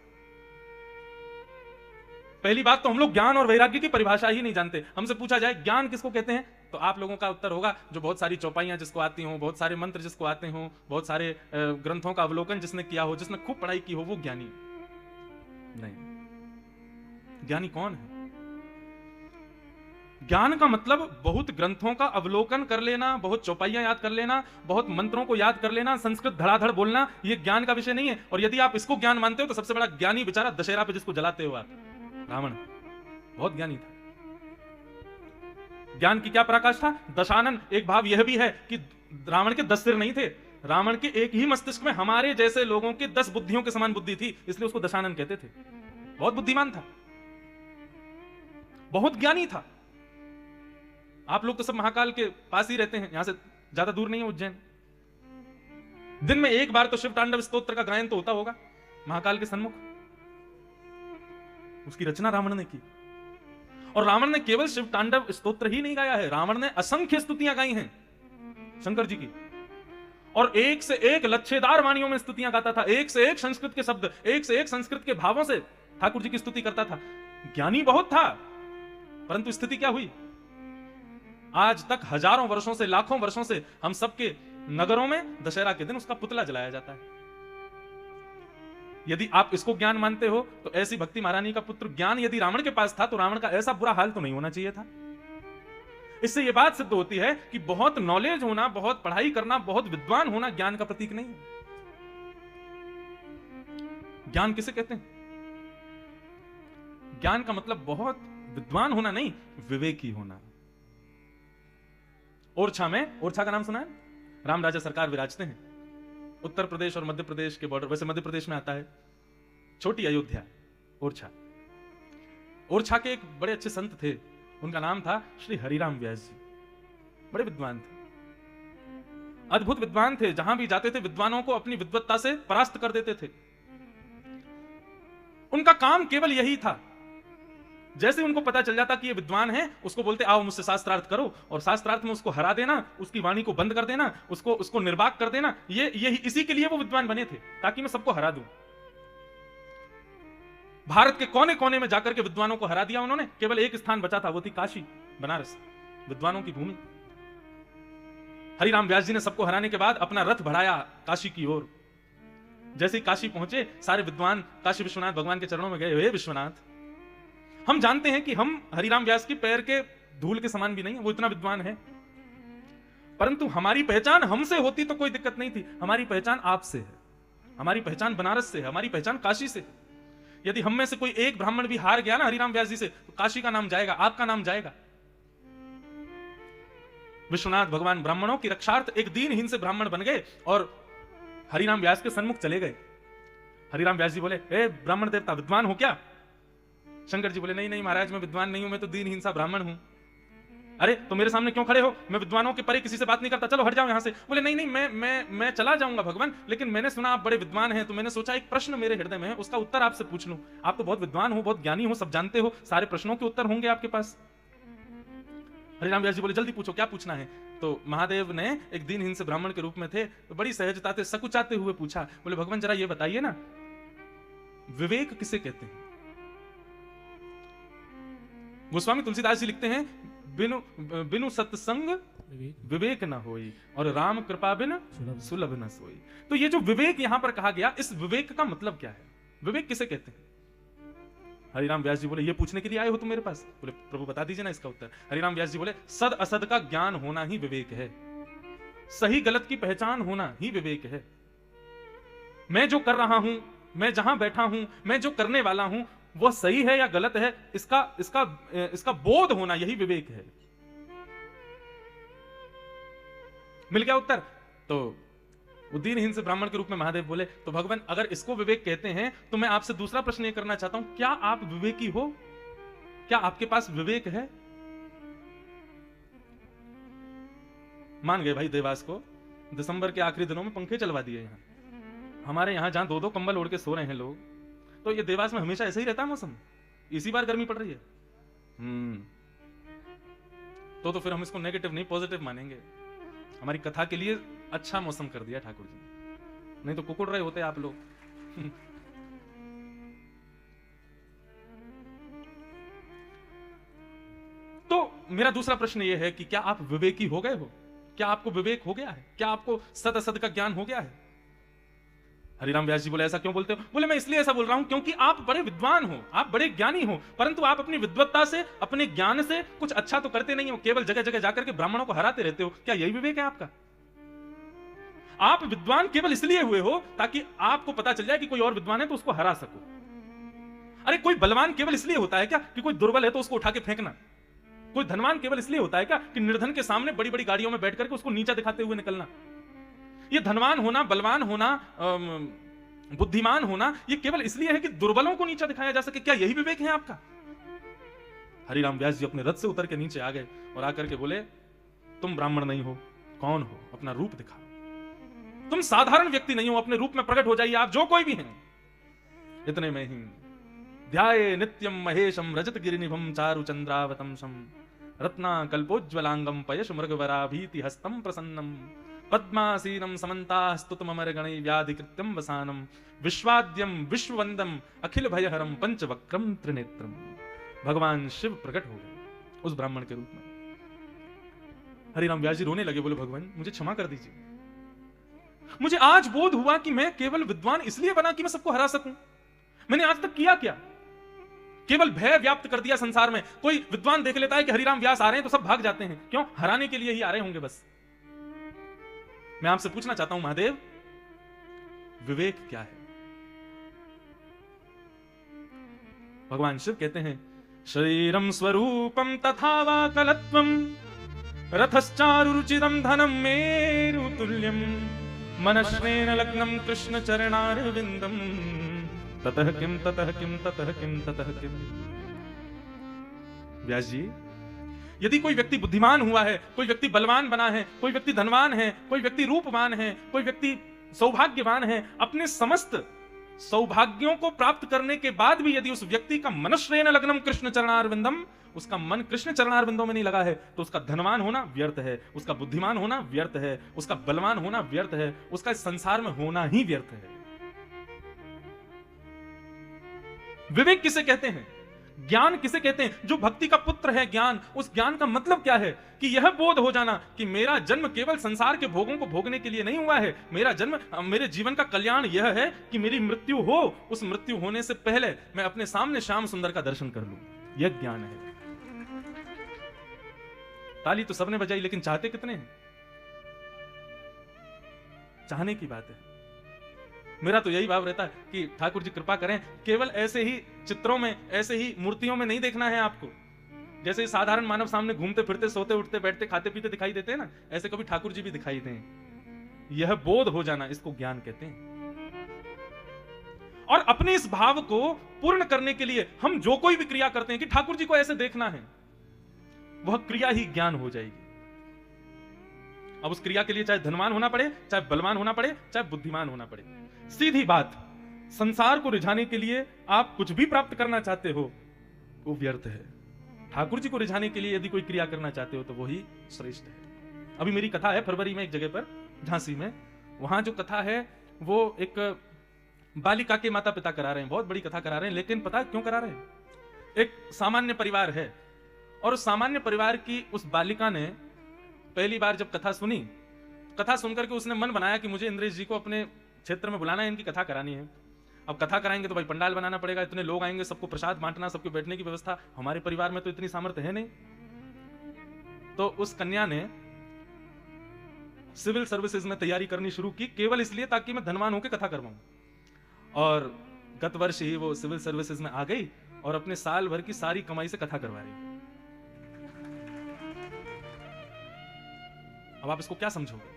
पहली बात तो हम लोग ज्ञान और वैराग्य की परिभाषा ही नहीं जानते। हमसे पूछा जाए ज्ञान किसको कहते हैं, तो आप लोगों का उत्तर होगा जो बहुत सारी चौपाइयां जिसको आती हो, बहुत सारे मंत्र जिसको आते हो, बहुत सारे ग्रंथों का अवलोकन जिसने किया हो, जिसने खूब पढ़ाई की हो, वो ज्ञानी। नहीं, ज्ञानी कौन है? ज्ञान का मतलब बहुत ग्रंथों का अवलोकन कर लेना, बहुत चौपाइयां याद कर लेना, बहुत मंत्रों को याद कर लेना, संस्कृत धड़ाधड़ बोलना, ये ज्ञान का विषय नहीं है। और यदि आप इसको ज्ञान मानते हो तो सबसे बड़ा ज्ञानी बेचारा दशहरा पे जिसको जलाते हो आप, रावण, बहुत ज्ञानी था। ज्ञान की क्या पराकाष्ठा? दशानन। एक भाव यह भी है कि रावण के 10 सिर नहीं थे, रावण के एक ही मस्तिष्क में हमारे जैसे लोगों के 10 बुद्धियों के समान बुद्धि थी, इसलिए उसको दशानन कहते थे। बहुत बुद्धिमान था, बहुत ज्ञानी था। आप लोग तो सब महाकाल के पास ही रहते हैं, यहां से ज्यादा दूर नहीं है उज्जैन। दिन में एक बार तो शिव तांडव स्तोत्र का गायन तो होता होगा महाकाल के सन्मुख। उसकी रचना रावण ने की, और रावण ने केवल शिव तांडव स्तोत्र ही नहीं गाया है, रावण ने असंख्य स्तुतियां गाई हैं शंकर जी की, और एक से एक लच्छेदार वाणियों में स्तुतियां गाता था, एक से एक संस्कृत के शब्द, एक से एक संस्कृत के भावों से ठाकुर जी की स्तुति करता था। ज्ञानी बहुत था, परंतु स्थिति क्या हुई? आज तक हजारों वर्षों से, लाखों वर्षों से हम सबके नगरों में दशहरा के दिन उसका पुतला जलाया जाता है। यदि आप इसको ज्ञान मानते हो तो ऐसी भक्ति महारानी का पुत्र ज्ञान यदि रावण के पास था तो रावण का ऐसा बुरा हाल तो नहीं होना चाहिए था। इससे यह बात सिद्ध होती है कि बहुत नॉलेज होना, बहुत पढ़ाई करना, बहुत विद्वान होना ज्ञान का प्रतीक नहीं है। ज्ञान किसे कहते हैं? ज्ञान का मतलब बहुत विद्वान होना नहीं, विवेकी होना। ओरछा में, ओरछा का नाम सुना है? राम राजा सरकार विराजते हैं। उत्तर प्रदेश और मध्य प्रदेश के बॉर्डर, वैसे मध्य प्रदेश में आता है, छोटी अयोध्या, ओरछा। ओरछा के एक बड़े अच्छे संत थे, उनका नाम था श्री हरिराम व्यास जी। बड़े विद्वान थे, अद्भुत विद्वान थे, जहां भी जाते थे विद्वानों को अपनी विद्वत्ता से परास्त कर देते थे। उनका काम केवल यही था। जैसे उनको पता चल जाता कि ये विद्वान है, उसको बोलते आओ मुझसे शास्त्रार्थ करो, और शास्त्रार्थ में उसको हरा देना, उसकी वाणी को बंद कर देना, उसको निर्वाक कर देना। ये इसी के लिए वो विद्वान बने थे, ताकि मैं सबको हरा दूं। भारत के कोने कोने में जाकर के विद्वानों को हरा दिया उन्होंने। केवल एक स्थान बचा था, वो थी काशी, बनारस, विद्वानों की भूमि। हरिराम व्यास जी ने सबको हराने के बाद अपना रथ बढ़ाया काशी की ओर। जैसे ही काशी पहुंचे, सारे विद्वान काशी विश्वनाथ भगवान के चरणों में गए। हे विश्वनाथ, हम जानते हैं कि हम हरिराम व्यास की पैर के धूल के समान भी नहीं है, वो इतना विद्वान है, परंतु हमारी पहचान हमसे होती तो कोई दिक्कत नहीं थी। हमारी पहचान आपसे है, हमारी पहचान बनारस से है, हमारी पहचान काशी से है। यदि हम में से कोई एक ब्राह्मण भी हार गया ना हरिराम व्यास जी से, तो काशी का नाम जाएगा, आपका नाम जाएगा। विश्वनाथ भगवान ब्राह्मणों की रक्षार्थ एक दीनहीन से ब्राह्मण बन गए और हरिराम व्यास के सन्मुख चले गए। हरिराम व्यास जी बोले, ए ब्राह्मण देवता, विद्वान हो क्या? शंकर जी बोले, नहीं नहीं महाराज, मैं विद्वान नहीं हूं, मैं तो दीनहीन सा ब्राह्मण हूं। अरे तो मेरे सामने क्यों खड़े हो? मैं विद्वानों के परे किसी से बात नहीं करता, चलो हट जाओ यहां से। बोले, नहीं नहीं, मैं चला जाऊंगा भगवान, लेकिन मैंने सुना आप बड़े विद्वान हैं, तो मैंने सोचा एक प्रश्न मेरे हृदय में है, उसका उत्तर आपसे पूछ लूं। आप तो बहुत विद्वान हो, बहुत ज्ञानी हो, सब जानते हो, सारे प्रश्नों के उत्तर होंगे आपके पास। हरिराम व्यास जी बोले, जल्दी पूछो, क्या पूछना है? तो महादेव ने एक दीनहीन से ब्राह्मण के रूप में थे, तो बड़ी सहजता से सकुचाते हुए पूछा। बोले, भगवान जरा ये बताइए ना, विवेक किसे कहते हैं? गोस्वामी तुलसीदास जी लिखते हैं, बिनु सत्संग विवेक न होई, और राम कृपा बिन सुलभ न सोई। तो ये जो विवेक यहां पर कहा गया, इस विवेक का मतलब क्या है? विवेक किसे कहते हैं? हरिराम व्यास जी बोले, ये पूछने के लिए आए हो तुम मेरे पास? बोले, प्रभु बता दीजिए ना इसका उत्तर। हरिराम व्यास जी बोले, सद असद का ज्ञान होना ही विवेक है, सही गलत की पहचान होना ही विवेक है। मैं जो कर रहा हूं, मैं जहां बैठा हूं, मैं जो करने वाला हूं, वो सही है या गलत है, इसका बोध होना, यही विवेक है। मिल गया उत्तर। तो दीनहीन से ब्राह्मण के रूप में महादेव बोले, तो भगवान अगर इसको विवेक कहते हैं, तो मैं आपसे दूसरा प्रश्न ये करना चाहता हूं, क्या आप विवेकी हो? क्या आपके पास विवेक है? मान गए भाई देवास को। दिसंबर के आखिरी दिनों में पंखे चलवा दिए यहां। हमारे यहां जहां 2-2 कंबल ओढ़ के सो रहे हैं लोग, तो ये देवास में हमेशा ऐसे ही रहता है मौसम? इसी बार गर्मी पड़ रही है। तो फिर हम इसको नेगेटिव नहीं पॉजिटिव मानेंगे। हमारी कथा के लिए अच्छा मौसम कर दिया ठाकुर जी, नहीं तो कुकुड़ रहे होते आप लोग। तो मेरा दूसरा प्रश्न यह है कि क्या आप विवेकी हो गए हो? क्या आपको विवेक हो गया है? क्या आपको सद असद का ज्ञान हो गया है? हरिराम व्यास जी बोले, ऐसा क्यों बोलते हो? बोले, मैं इसलिए ऐसा बोल रहा हूं क्योंकि आप बड़े विद्वान हो, आप बड़े ज्ञानी हो, परंतु आप अपनी विद्वत्ता से, अपने ज्ञान से कुछ अच्छा तो करते नहीं हो, केवल जगह जगह जाकर के ब्राह्मणों को हराते रहते हो। क्या यही विवेक है आपका? आप विद्वान केवल इसलिए हुए हो ताकि आपको पता चल जाए कि कोई और विद्वान है तो उसको हरा सको। अरे कोई बलवान केवल इसलिए होता है क्या कि कोई दुर्बल है तो उसको उठा के फेंकना? कोई धनवान केवल इसलिए होता है क्या कि निर्धन के सामने बड़ी बड़ी गाड़ियों में बैठ करके उसको नीचा दिखाते हुए निकलना? ये धनवान होना, बलवान होना, बुद्धिमान होना, ये केवल इसलिए है कि दुर्बलों को नीचा दिखाया जा सके। क्या यही विवेक है आपका? हरिराम व्यास जी अपने रथ से उतर के नीचे आ गए और आकर के बोले, तुम ब्राह्मण नहीं हो, कौन हो? अपना रूप दिखाओ। तुम साधारण व्यक्ति नहीं हो, अपने रूप में प्रकट हो जाइए, आप जो कोई भी हैं। इतने में ही ध्याये नित्यम महेशम रजत गिरिनिभम चारु चंद्रावतंसम रत्ना कल्पोज्वलांगम पयश मृगवराभीति हस्तम प्रसन्नम पद्मासीनम समन्तास्तुतमर गणै व्याधिकृत्यम वसानम विश्वाद्यम विश्ववंदम अखिल भयहरम पंचवक्रम त्रिनेत्रम। भगवान शिव प्रकट हो गए उस ब्राह्मण के रूप में। हरिराम व्यास जी रोने लगे, बोले, भगवान मुझे क्षमा कर दीजिए, मुझे आज बोध हुआ कि मैं केवल विद्वान इसलिए बना कि मैं सबको हरा सकूं। मैंने आज तक किया क्या? केवल भय व्याप्त कर दिया संसार में। कोई विद्वान देख लेता है कि हरिराम व्यास आ रहे हैं तो सब भाग जाते हैं। क्यों? हराने के लिए ही आ रहे होंगे बस। मैं आपसे पूछना चाहता हूं महादेव, विवेक क्या है? भगवान शिव कहते हैं, शरीरम स्वरूपम तथा वा कलत्वम रथश्चारुचिरम धनम मेरु तुल्यम मनश्रेण लग्नम कृष्ण चरणारविंदम ततः किम ततः किम ततः किम ततः किम। व्यास जी, यदि कोई व्यक्ति बुद्धिमान हुआ है, कोई व्यक्ति बलवान बना है, कोई व्यक्ति धनवान है, कोई व्यक्ति रूपवान है, कोई व्यक्ति सौभाग्यवान है, अपने समस्त सौभाग्यों को प्राप्त करने के बाद भी यदि उस व्यक्ति का मनश्रेण लग्नम कृष्ण चरणारविंदम, उसका मन कृष्ण चरणारविंदों में नहीं लगा है, तो उसका धनवान होना व्यर्थ है, उसका बुद्धिमान होना व्यर्थ है, उसका बलवान होना व्यर्थ है, उसका इस संसार में होना ही व्यर्थ है। विवेक किसे कहते हैं? ज्ञान किसे कहते हैं? जो भक्ति का पुत्र है ज्ञान, उस ज्ञान का मतलब क्या है कि यह बोध हो जाना कि मेरा जन्म केवल संसार के भोगों को भोगने के लिए नहीं हुआ है, मेरा जन्म, मेरे जीवन का कल्याण यह है कि मेरी मृत्यु हो, उस मृत्यु होने से पहले मैं अपने सामने श्याम सुंदर का दर्शन कर लूं। यह ज्ञान है। ताली तो सबने बजाई, लेकिन चाहते कितने हैं? चाहने की बात है। मेरा तो यही भाव रहता है कि ठाकुर जी कृपा करें, केवल ऐसे ही चित्रों में, ऐसे ही मूर्तियों में नहीं देखना है आपको। जैसे साधारण मानव सामने घूमते फिरते, सोते उठते, बैठते, खाते पीते दिखाई देते हैं ना, ऐसे कभी ठाकुर जी भी दिखाई दें। यह बोध हो जाना, इसको ज्ञान कहते हैं। और अपने इस भाव को पूर्ण करने के लिए हम जो कोई भी क्रिया करते हैं कि ठाकुर जी को ऐसे देखना है, वह क्रिया ही ज्ञान हो जाएगी। अब उस क्रिया के लिए चाहे धनवान होना पड़े, चाहे बलवान होना पड़े, चाहे बुद्धिमान होना पड़े, सीधी बात, संसार को रिझाने के लिए आप कुछ भी प्राप्त करना चाहते हो वो व्यर्थ है। ठाकुर जी को रिझाने के लिए यदि कोई क्रिया करना चाहते हो तो वही श्रेष्ठ है। अभी मेरी कथा है फरवरी में एक जगह पर, झांसी में। वहां जो कथा है वो एक बालिका के माता पिता करा रहे हैं, बहुत बड़ी कथा करा रहे हैं। लेकिन पता क्यों करा रहे हैं? एक सामान्य परिवार है और उस सामान्य परिवार की उस बालिका ने पहली बार जब कथा सुनी, कथा सुनकर के उसने मन बनाया कि मुझे इंद्रेश जी को अपने क्षेत्र में बुलाना है, इनकी कथा करानी है। अब कथा कराएंगे तो भाई पंडाल बनाना पड़ेगा, इतने लोग आएंगे, सबको प्रसाद बांटना, सबके बैठने की व्यवस्था, हमारे परिवार में तो इतनी सामर्थ्य है नहीं। तो उस कन्या ने सिविल सर्विसेज में तैयारी करनी शुरू की, केवल इसलिए ताकि मैं धनवान होकर कथा करवाऊं। और गत वर्ष ही वो सिविल सर्विसेज में आ गई और अपने साल भर की सारी कमाई से कथा करवा रही। अब आप इसको क्या समझोगे?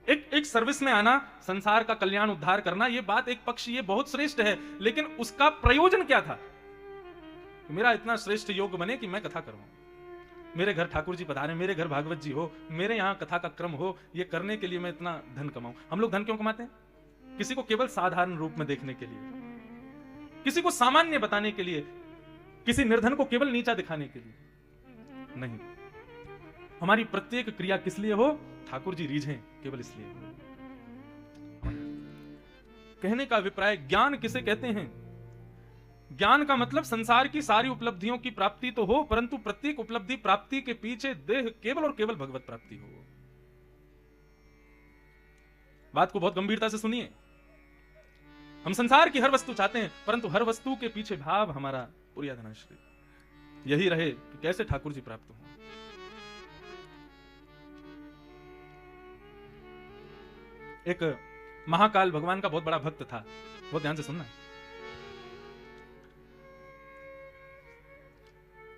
एक सर्विस में आना, संसार का कल्याण उद्धार करना, ये बात एक पक्ष ये बहुत श्रेष्ठ है, लेकिन उसका प्रयोजन क्या था? मेरा इतना श्रेष्ठ योग बने कि मैं कथा करवाऊं, मेरे घर ठाकुर जी पधारे, मेरे घर भागवत जी हो, मेरे यहां कथा का क्रम हो, ये करने के लिए मैं इतना धन कमाऊं। हम लोग धन क्यों कमाते हैं? किसी को केवल साधारण रूप में देखने के लिए, किसी को सामान्य बताने के लिए, किसी निर्धन को केवल नीचा दिखाने के लिए नहीं। हमारी प्रत्येक क्रिया किस लिए हो? ठाकुर जी रीझें, केवल इसलिए। कहने का अभिप्राय, ज्ञान किसे कहते हैं? ज्ञान का मतलब संसार की सारी उपलब्धियों की प्राप्ति तो हो, परंतु प्रत्येक उपलब्धि प्राप्ति के पीछे देह केवल और केवल भगवत प्राप्ति हो। बात को बहुत गंभीरता से सुनिए। हम संसार की हर वस्तु चाहते हैं, परंतु हर वस्तु के पीछे भाव हमारा पुरिया धनाश्री यही रहे कि कैसे ठाकुर जी प्राप्त हो। एक महाकाल भगवान का बहुत बड़ा भक्त था, बहुत ध्यान से सुनना।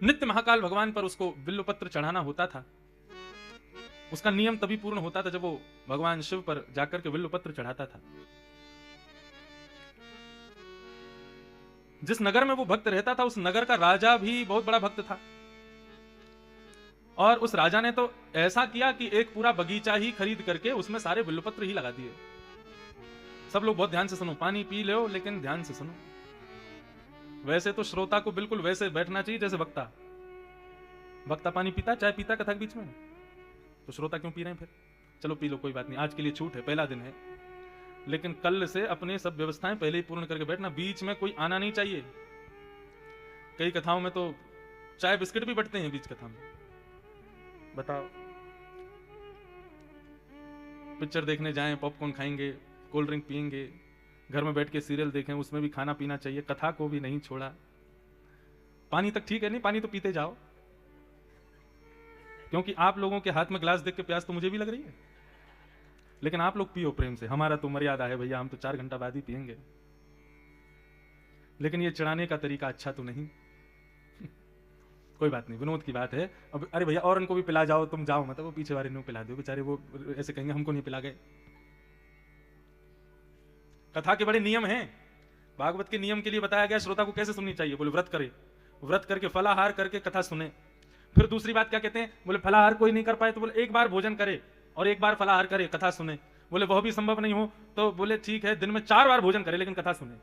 नित्य महाकाल भगवान पर उसको बिल्वपत्र चढ़ाना होता था। उसका नियम तभी पूर्ण होता था जब वो भगवान शिव पर जाकर के बिल्वपत्र चढ़ाता था। जिस नगर में वो भक्त रहता था, उस नगर का राजा भी बहुत बड़ा भक्त था। और उस राजा ने तो ऐसा किया कि एक पूरा बगीचा ही खरीद करके उसमें सारे बिल्वपत्र ही लगा दिए। सब लोग बहुत ध्यान से सुनो, पानी पी लो लेकिन ध्यान से सुनो। वैसे तो श्रोता को बिल्कुल वैसे बैठना चाहिए जैसे वक्ता। वक्ता पानी पीता, चाय पीता कथा के बीच में, तो श्रोता क्यों पी रहे हैं फिर? चलो पी लो, कोई बात नहीं, आज के लिए छूट है, पहला दिन है, लेकिन कल से अपने सब व्यवस्थाएं पहले ही पूर्ण करके बैठना। बीच में कोई आना नहीं चाहिए। कई कथाओं में तो चाय बिस्किट भी बंटते हैं बीच कथा में। बताओ, पिक्चर देखने जाएं, पॉपकॉर्न खाएंगे, कोल्ड ड्रिंक पिएंगे, घर में बैठ के सीरियल देखें, उसमें भी खाना पीना चाहिए, कथा को भी नहीं छोड़ा। पानी तक ठीक है, नहीं पानी तो पीते जाओ, क्योंकि आप लोगों के हाथ में ग्लास देख के प्यास तो मुझे भी लग रही है, लेकिन आप लोग पियो प्रेम से। हमारा तो मर्यादा है भैया, हम तो 4 घंटा बाद ही पिएंगे। लेकिन ये चढ़ाने का तरीका अच्छा तो नहीं। कोई बात नहीं, विनोद की बात है। अब अरे भैया और उनको भी पिला जाओ, तुम जाओ, मतलब वो पीछे वाले ने पिला दो, बेचारे वो ऐसे कहेंगे हमको नहीं पिला गए। कथा के बड़े नियम हैं। भागवत के नियम के लिए बताया गया श्रोता को कैसे सुननी चाहिए। बोले व्रत करे, व्रत करके फलाहार करके कथा सुने। फिर दूसरी बात क्या कहते हैं? बोले फलाहार कोई नहीं कर पाए तो बोले एक बार भोजन करे और एक बार फलाहार करे, कथा सुने। बोले वह भी संभव नहीं हो तो बोले ठीक है, दिन में 4 बार भोजन करे लेकिन कथा सुने।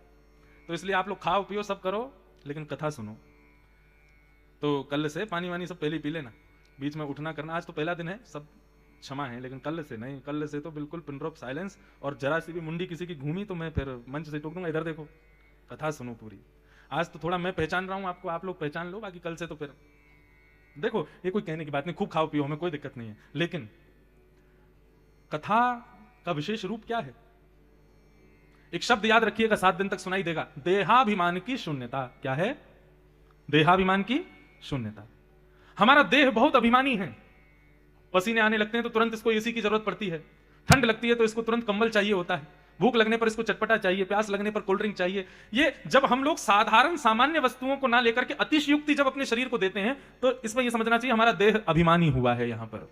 तो इसलिए आप लोग खाओ पियो सब करो लेकिन कथा सुनो। तो कल से पानी वानी सब पहले ही पी लेना, बीच में उठना करना। आज तो पहला दिन है, सब क्षमा है, लेकिन कल से नहीं, कल से तो बिल्कुल पिन ड्रॉप साइलेंस। और जरा सी भी मुंडी किसी की घूमी तो मैं फिर मंच से टोक दूंगा, इधर देखो, कथा सुनो पूरी। आज तो थोड़ा मैं पहचान रहा हूं आपको, आप लोग पहचान लो, बाकी कल से तो फिर देखो, ये कोई कहने की बात नहीं, खूब खाओ पियो, हमें कोई दिक्कत नहीं है। लेकिन कथा का विशेष रूप क्या है? एक शब्द याद रखिएगा, 7 दिन तक सुनाई देगा, देहाभिमान की शून्यता। क्या है? देहाभिमान की शून्यता। हमारा देह बहुत अभिमानी है। पसीने आने लगते हैं तो तुरंत इसको एसी की जरूरत पड़ती है, ठंड लगती है तो इसको तुरंत कंबल चाहिए होता है, भूख लगने पर इसको चटपटा चाहिए, प्यास लगने पर कोल्ड ड्रिंक चाहिए। ये जब हम लोग साधारण सामान्य वस्तुओं को ना लेकर के अतिशयुक्ति जब अपने शरीर को देते हैं तो इसमें यह समझना चाहिए हमारा देह अभिमानी हुआ है। यहां पर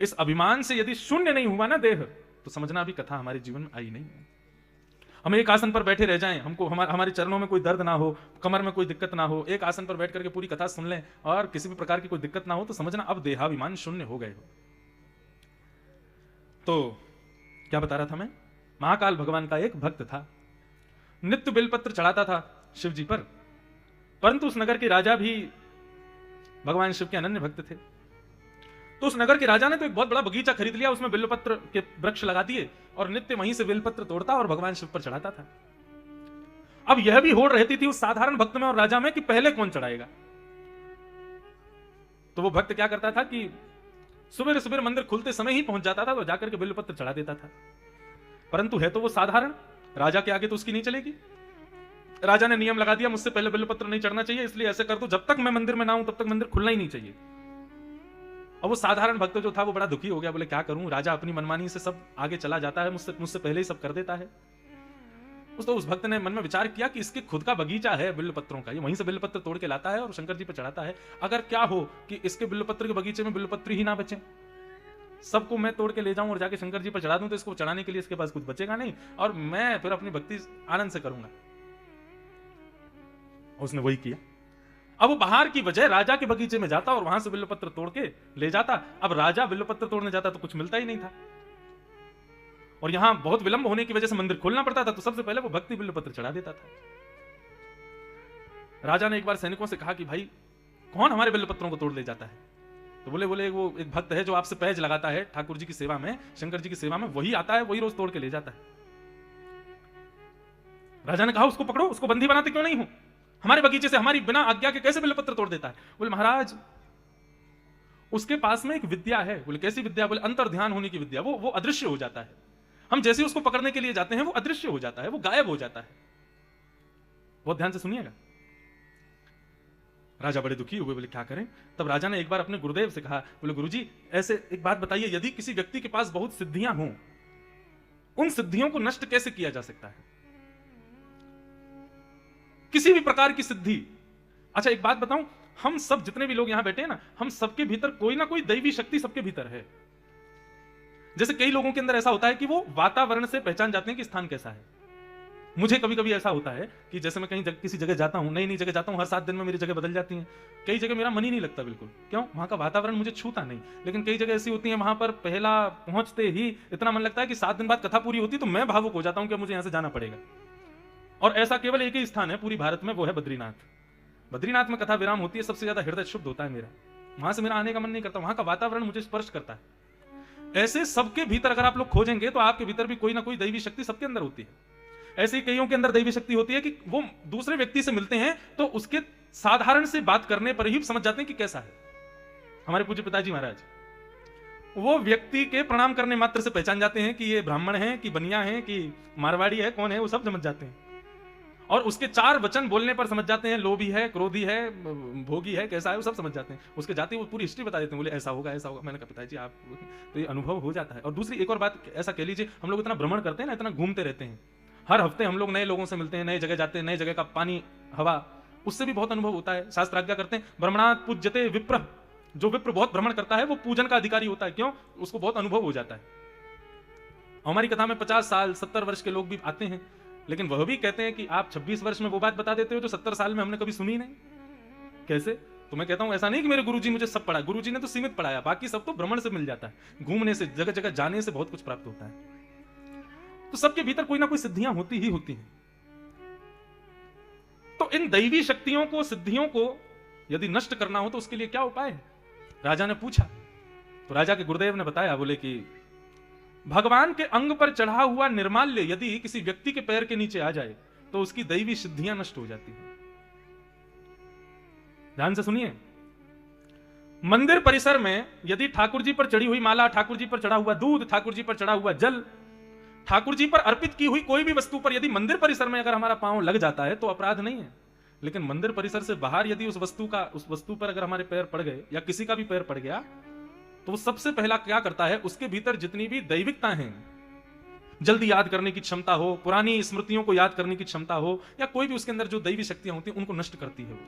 इस अभिमान से यदि शून्य नहीं हुआ ना देह, तो समझना भी कथा हमारे जीवन में आई नहीं है। हम एक आसन पर बैठे रह जाएं, हमको हमारे चरणों में कोई दर्द ना हो, कमर में कोई दिक्कत ना हो, एक आसन पर बैठ करके पूरी कथा सुन लें और किसी भी प्रकार की कोई दिक्कत ना हो, तो समझना अब देहाभिमान शून्य हो गए हो। तो क्या बता रहा था मैं? महाकाल भगवान का एक भक्त था, नित्य बेलपत्र चढ़ाता था शिव जी पर, परंतु उस नगर के राजा भी भगवान शिव के अनन्य भक्त थे। तो उस नगर के राजा ने तो एक बहुत बड़ा बगीचा खरीद लिया, उसमें बेलपत्र के वृक्ष लगा दिए और नित्य वहीं से बेलपत्र तोड़ता और भगवान शिव पर चढ़ाता था। अब यह भी होड़ रहती थी उस साधारण भक्त में और राजा में कि पहले कौन चढ़ाएगा। तो वो भक्त क्या करता था कि सुबह सुबह मंदिर खुलते समय ही पहुंच जाता था, तो जाकर के बेलपत्र चढ़ा देता था। परंतु है तो वो साधारण, राजा के आगे तो उसकी नहीं चलेगी। राजा ने नियम लगा दिया, मुझसे पहले बेलपत्र नहीं चढ़ना चाहिए, इसलिए ऐसे कर दो, जब तक मैं मंदिर में ना आऊं तब तक मंदिर खुलना ही नहीं चाहिए। और वो साधारण भक्त जो था वो बड़ा दुखी हो गया, बोले क्या करूं, राजा अपनी मनमानी से सब आगे चला जाता है, मुझसे पहले ही सब कर देता है। उस भक्त ने मन में विचार किया कि इसके खुद का बगीचा है बिल्वपत्रों का, ये वहीं से बिल्वपत्र तोड़ के लाता है और शंकर जी पर चढ़ाता है। अगर क्या हो कि इसके बिल्वपत्र के बगीचे में बिल्वपत्र ही ना बचे, सबको मैं तोड़ के ले जाऊं और जाके शंकर जी पर चढ़ा दूं, तो इसको चढ़ाने के लिए इसके पास कुछ बचेगा नहीं और मैं फिर अपनी भक्ति आनंद से करूंगा। उसने वही किया। अब वो बाहर की वजह राजा के बगीचे में जाता और वहां से बिल्वपत्र तोड़ के ले जाता। अब राजा बिल्वपत्र तोड़ने जाता तो कुछ मिलता ही नहीं था और यहां बहुत विलंब होने की वजह से मंदिर खोलना पड़ता था, तो सबसे पहले वो भक्ति बिल्वपत्र चढ़ा देता था। राजा ने एक बार सैनिकों से कहा कि भाई कौन हमारे बिल्वपत्रों को तोड़ ले जाता है? तो बोले वो एक भक्त है जो आपसे पैज लगाता है ठाकुर जी की सेवा में, शंकर जी की सेवा में, वही आता है, वही रोज तोड़ के ले जाता है। राजा ने कहा उसको पकड़ो, उसको बंदी बनाते क्यों नहीं हो? हमारे बगीचे से हमारी बिना आज्ञा के कैसे बिल्वपत्र तोड़ देता है? बोले महाराज उसके पास में एक विद्या है। बोले कैसी विद्या? बोले अंतर ध्यान होने की विद्या। वो अदृश्य हो जाता है, हम जैसे उसको पकड़ने के लिए जाते हैं वो अदृश्य हो जाता है, वो गायब हो जाता है। बहुत ध्यान से सुनिएगा। राजा बड़े दुखी हुए, बोले क्या करें? तब राजा ने एक बार अपने गुरुदेव से कहा, बोले गुरुजी ऐसे एक बात बताइए, यदि किसी व्यक्ति के पास बहुत सिद्धियां हों, उन सिद्धियों को नष्ट कैसे किया जा सकता है? किसी भी प्रकार की सिद्धि। अच्छा एक बात बताऊं, हम सब जितने भी लोग यहां बैठे हैं ना, हम सबके भीतर कोई ना कोई दैवी शक्ति सबके भीतर है। जैसे कई लोगों के अंदर ऐसा होता है कि वो वातावरण से पहचान जाते हैं कि स्थान कैसा है। मुझे कभी कभी ऐसा होता है कि जैसे मैं कहीं किसी जगह जाता हूं, नई नई जगह जाता हूं, हर 7 दिन में मेरी जगह बदल जाती है। कई जगह मेरा मन ही नहीं लगता बिल्कुल, क्यों? वहां का वातावरण मुझे छूता नहीं। लेकिन कई जगह ऐसी होती है वहां पर पहला पहुंचते ही इतना मन लगता है कि 7 दिन बाद कथा पूरी होती तो मैं भावुक हो जाता हूं कि मुझे यहां से जाना पड़ेगा। और ऐसा केवल एक ही स्थान है पूरी भारत में, वो है बद्रीनाथ। बद्रीनाथ में कथा विराम होती है, सबसे ज्यादा हृदय शुद्ध होता है मेरा, वहां से मेरा आने का मन नहीं करता, वहां का वातावरण मुझे स्पर्श करता है। ऐसे सबके भीतर अगर आप लोग खोजेंगे तो आपके भीतर भी कोई ना कोई दैवी शक्ति सबके अंदर होती है। ऐसे ही कईयों के अंदर दैवी शक्ति होती है कि वो दूसरे व्यक्ति से मिलते हैं तो उसके साधारण से बात करने पर ही समझ जाते हैं कि कैसा है। हमारे पूज्य पिताजी महाराज, वो व्यक्ति के प्रणाम करने मात्र से पहचान जाते हैं कि ये ब्राह्मण है कि बनिया है कि मारवाड़ी है, कौन है, वो सब समझ जाते हैं। और उसके 4 वचन बोलने पर समझ जाते हैं, लोभी है, क्रोधी है, भोगी है, कैसा है, वो सब समझ जाते हैं। उसके जाते वो पूरी हिस्ट्री बता देते हैं, बोले ऐसा होगा ऐसा होगा। मैंने कहा पिताजी आप तो ये अनुभव हो जाता है। और दूसरी एक और बात ऐसा कह लीजिए, हम लोग इतना भ्रमण करते हैं ना, इतना घूमते रहते हैं, हर हफ्ते हम लोग नए लोगों से मिलते हैं, नए जगह जाते हैं, नए जगह का पानी हवा, उससे भी बहुत अनुभव होता है। शास्त्र आज्ञा करते हैं भ्रमणात् पूज्यते विप्र, जो विप्र बहुत भ्रमण करता है वो पूजन का अधिकारी होता है। क्यों? उसको बहुत अनुभव हो जाता है। हमारी कथा में 50 साल 70 वर्ष के लोग भी आते हैं, लेकिन वह भी कहते हैं कि आप 26 वर्ष में वो बात बता देते हो जो 70 साल में हमने कभी सुनी नहीं। कैसे? तो मैं कहता हूं ऐसा नहीं कि मेरे गुरुजी मुझे सब पढ़ाया, गुरुजी ने तो सीमित पढ़ाया, बाकी सब तो भ्रमण से मिल जाता है, घूमने से, जगह जगह जाने से बहुत कुछ प्राप्त होता है। तो सबके भीतर कोई ना कोई सिद्धियां होती ही होती हैं। तो इन दैवी शक्तियों को, सिद्धियों को यदि नष्ट करना हो तो उसके लिए क्या उपाय है? राजा ने पूछा। तो राजा के गुरुदेव ने बताया, बोले कि भगवान के अंग पर चढ़ा हुआ निर्माल्य यदि किसी व्यक्ति के पैर के नीचे आ जाए तो उसकी दैवी सिद्धियां नष्ट हो जाती हैं। ध्यान से सुनिए, मंदिर परिसर में यदि ठाकुर जी पर चढ़ी हुई माला, ठाकुर जी पर चढ़ा हुआ दूध, ठाकुर जी पर चढ़ा हुआ जल, ठाकुर जी पर अर्पित की हुई कोई भी वस्तु पर यदि मंदिर परिसर में अगर हमारा पांव लग जाता है तो अपराध नहीं है। लेकिन मंदिर परिसर से बाहर यदि उस वस्तु पर अगर हमारे पैर पड़ गए या किसी का भी पैर पड़ गया तो वो सबसे पहला क्या करता है, उसके भीतर जितनी भी दैविकता है, जल्दी याद करने की क्षमता हो, पुरानी स्मृतियों को याद करने की क्षमता हो, या कोई भी उसके अंदर जो दैवी शक्तियां होती हैं उनको नष्ट करती है वो।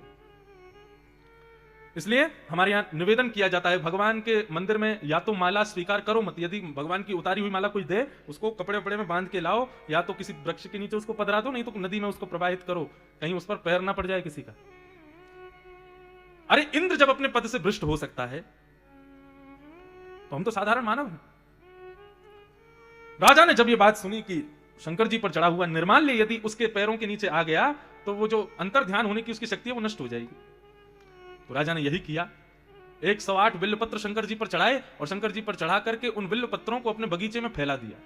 इसलिए हमारे यहां निवेदन किया जाता है, भगवान के मंदिर में या तो माला स्वीकार करो मत, यदि भगवान की उतारी हुई माला कोई दे उसको कपड़े वपड़े में बांध के लाओ, या तो किसी वृक्ष के नीचे उसको पधरा दो, नहीं तो नदी में उसको प्रवाहित करो, कहीं उस पर पैर ना पड़ जाए किसी का। अरे इंद्र जब अपने पद से भ्रष्ट हो सकता है तो हम तो साधारण मानव हैं। राजा ने जब ये बात सुनी कि शंकर जी पर चढ़ा हुआ निर्माल्य यदि उसके पैरों के नीचे आ गया तो वो जो अंतर ध्यान होने की उसकी शक्ति है वो नष्ट हो जाएगी। तो राजा ने यही किया, 108 बिल्वपत्र शंकर जी पर चढ़ाए और शंकर जी पर चढ़ा करके उन बिल्वपत्रों को अपने बगीचे में फैला दिया।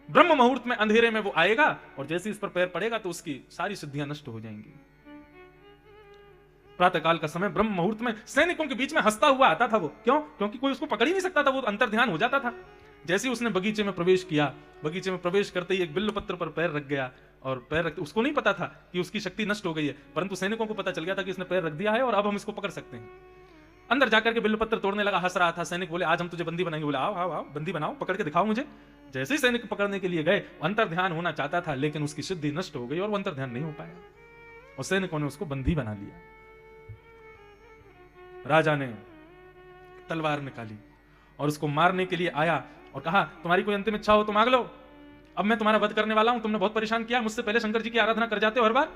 ब्रह्म मुहूर्त में अंधेरे में वो आएगा और जैसे इस पर पैर पड़ेगा तो उसकी सारी सिद्धियां नष्ट हो जाएंगी। प्रातःकाल का समय ब्रह्म मुहूर्त में सैनिकों के बीच में हंसता हुआ आता था वो। क्यों? क्योंकि कोई उसको पकड़ ही नहीं सकता था, वो अंतर ध्यान हो जाता था। जैसे ही उसने बगीचे में प्रवेश किया, बगीचे में प्रवेश करते ही एक बिल्वपत्र पर पैर रख गया और पैर रखते, उसको नहीं पता था कि उसकी शक्ति नष्ट हो गई है, परंतु सैनिकों को पता चल गया था कि इसने पैर रख दिया है और अब हम इसको पकड़ सकते हैं। अंदर जाकर के बिल्वपत्र तोड़ने लगा, हंस रहा था। सैनिक बोले आज हम तुझे बंदी बनाएंगे। बोले आओ आओ आओ, बंदी बनाओ, पकड़ के दिखाओ मुझे। जैसे ही सैनिक पकड़ने के लिए गए, अंतर ध्यान होना चाहता था लेकिन उसकी सिद्धि नष्ट हो गई और वो अंतर ध्यान नहीं हो पाया और सैनिकों ने उसको बंदी बना लिया। राजा ने तलवार निकाली और उसको मारने के लिए आया और कहा तुम्हारी कोई अंतिम इच्छा हो तो मांग लो, अब मैं तुम्हारा वध करने वाला हूं, तुमने बहुत परेशान किया, मुझसे पहले शंकर जी की आराधना कर जाते हो हर बार।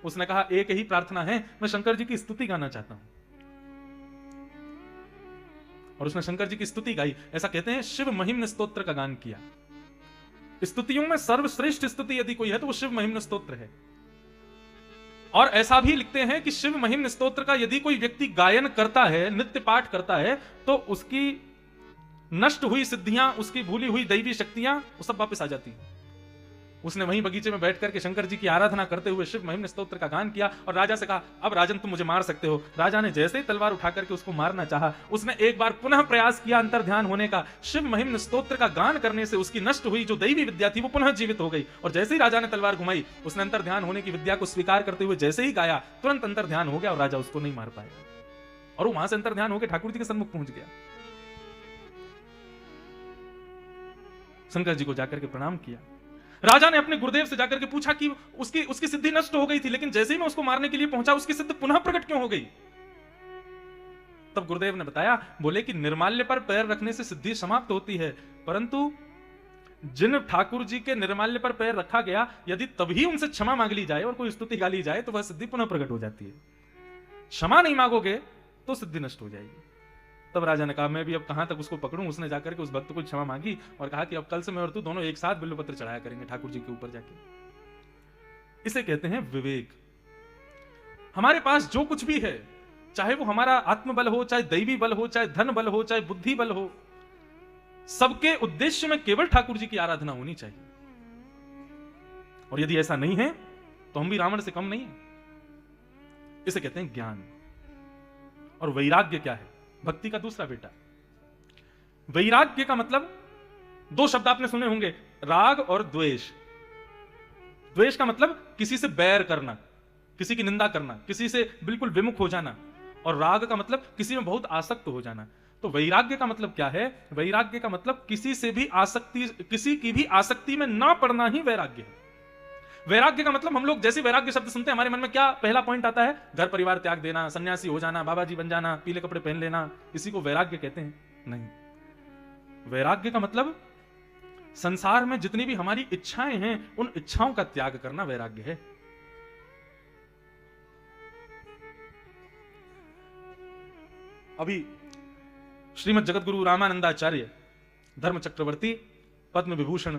उसने कहा एक ही प्रार्थना है, मैं शंकर जी की स्तुति गाना चाहता हूं। और उसने शंकर जी की स्तुति गाई। ऐसा कहते हैं शिव महिम्न स्तोत्र का गान किया। स्तुतियों में सर्वश्रेष्ठ स्तुति यदि कोई है तो वो शिव महिम्न स्तोत्र है। और ऐसा भी लिखते हैं कि शिव महिम्न स्तोत्र का यदि कोई व्यक्ति गायन करता है, नित्य पाठ करता है, तो उसकी नष्ट हुई सिद्धियां, उसकी भूली हुई दैवी शक्तियां वो सब वापस आ जाती हैं। उसने वहीं बगीचे में बैठ करके शंकर जी की आराधना करते हुए शिव महिम्न स्तोत्र का गान किया और राजा से कहा अब राजन तुम मुझे मार सकते हो। राजा ने जैसे ही तलवार उठा करके उसको मारना चाहा, उसने एक बार पुनः प्रयास किया अंतर ध्यान होने का। शिव महिम्न स्तोत्र का गान करने से उसकी नष्ट हुई जो दैवी विद्या थी वो पुनः जीवित हो गई। और जैसे ही राजा ने तलवार घुमाई, उसने अंतर ध्यान होने की विद्या को स्वीकार करते हुए जैसे ही गाया, तुरंत अंतर ध्यान हो गया और राजा उसको नहीं मार पाया और वो वहां से अंतर ध्यान होकर ठाकुर जी के सन्मुख पहुंच गया। शंकर जी को जाकर के प्रणाम किया। राजा ने अपने गुरुदेव से जाकर के पूछा कि उसकी सिद्धि नष्ट हो गई थी, लेकिन जैसे ही मैं उसको मारने के लिए पहुंचा उसकी सिद्धि पुनः प्रकट क्यों हो गई? तब गुरुदेव ने बताया, बोले कि निर्माल्य पर पैर रखने से सिद्धि समाप्त होती है, परंतु जिन ठाकुर जी के निर्माल्य पर पैर रखा गया यदि तभी उनसे क्षमा मांग ली जाए और कोई स्तुति गा ली जाए तो वह सिद्धि पुनः प्रकट हो जाती है। क्षमा नहीं मांगोगे तो सिद्धि नष्ट हो जाएगी। तब राजा ने कहा मैं भी अब कहां तक उसको पकड़ूं। उसने जाकर के उस भक्त को क्षमा मांगी और कहा कि अब कल से मैं और तू दोनों एक साथ बिल्वपत्र चढ़ाया करेंगे ठाकुर जी के ऊपर जाके। इसे कहते हैं विवेक। हमारे पास जो कुछ भी है, चाहे वो हमारा आत्मबल हो, चाहे दैवी बल हो, चाहे धन बल हो, चाहे बुद्धि बल हो, सबके उद्देश्य में केवल ठाकुर जी की आराधना होनी चाहिए। और यदि ऐसा नहीं है तो हम भी रावण से कम नहीं है। इसे कहते हैं ज्ञान। और वैराग्य क्या है? भक्ति का दूसरा बेटा। वैराग्य का मतलब दो शब्द आपने सुने होंगे, राग और द्वेष। द्वेष का मतलब किसी से बैर करना, किसी की निंदा करना, किसी से बिल्कुल विमुख हो जाना। और राग का मतलब किसी में बहुत आसक्त हो जाना। तो वैराग्य का मतलब क्या है? वैराग्य का मतलब किसी से भी आसक्ति, किसी की भी आसक्ति में ना पड़ना ही वैराग्य है। वैराग्य का मतलब हम लोग जैसे वैराग्य शब्द सुनते हैं हमारे मन में क्या पहला पॉइंट आता है? घर परिवार त्याग देना, सन्यासी हो जाना, बाबा जी बन जाना, पीले कपड़े पहन लेना, इसी को वैराग्य कहते हैं। नहीं, वैराग्य का मतलब संसार में जितनी भी हमारी इच्छाएं हैं उन इच्छाओं का त्याग करना वैराग्य है। अभी श्रीमद जगतगुरु रामानंदाचार्य धर्म चक्रवर्ती पद्म विभूषण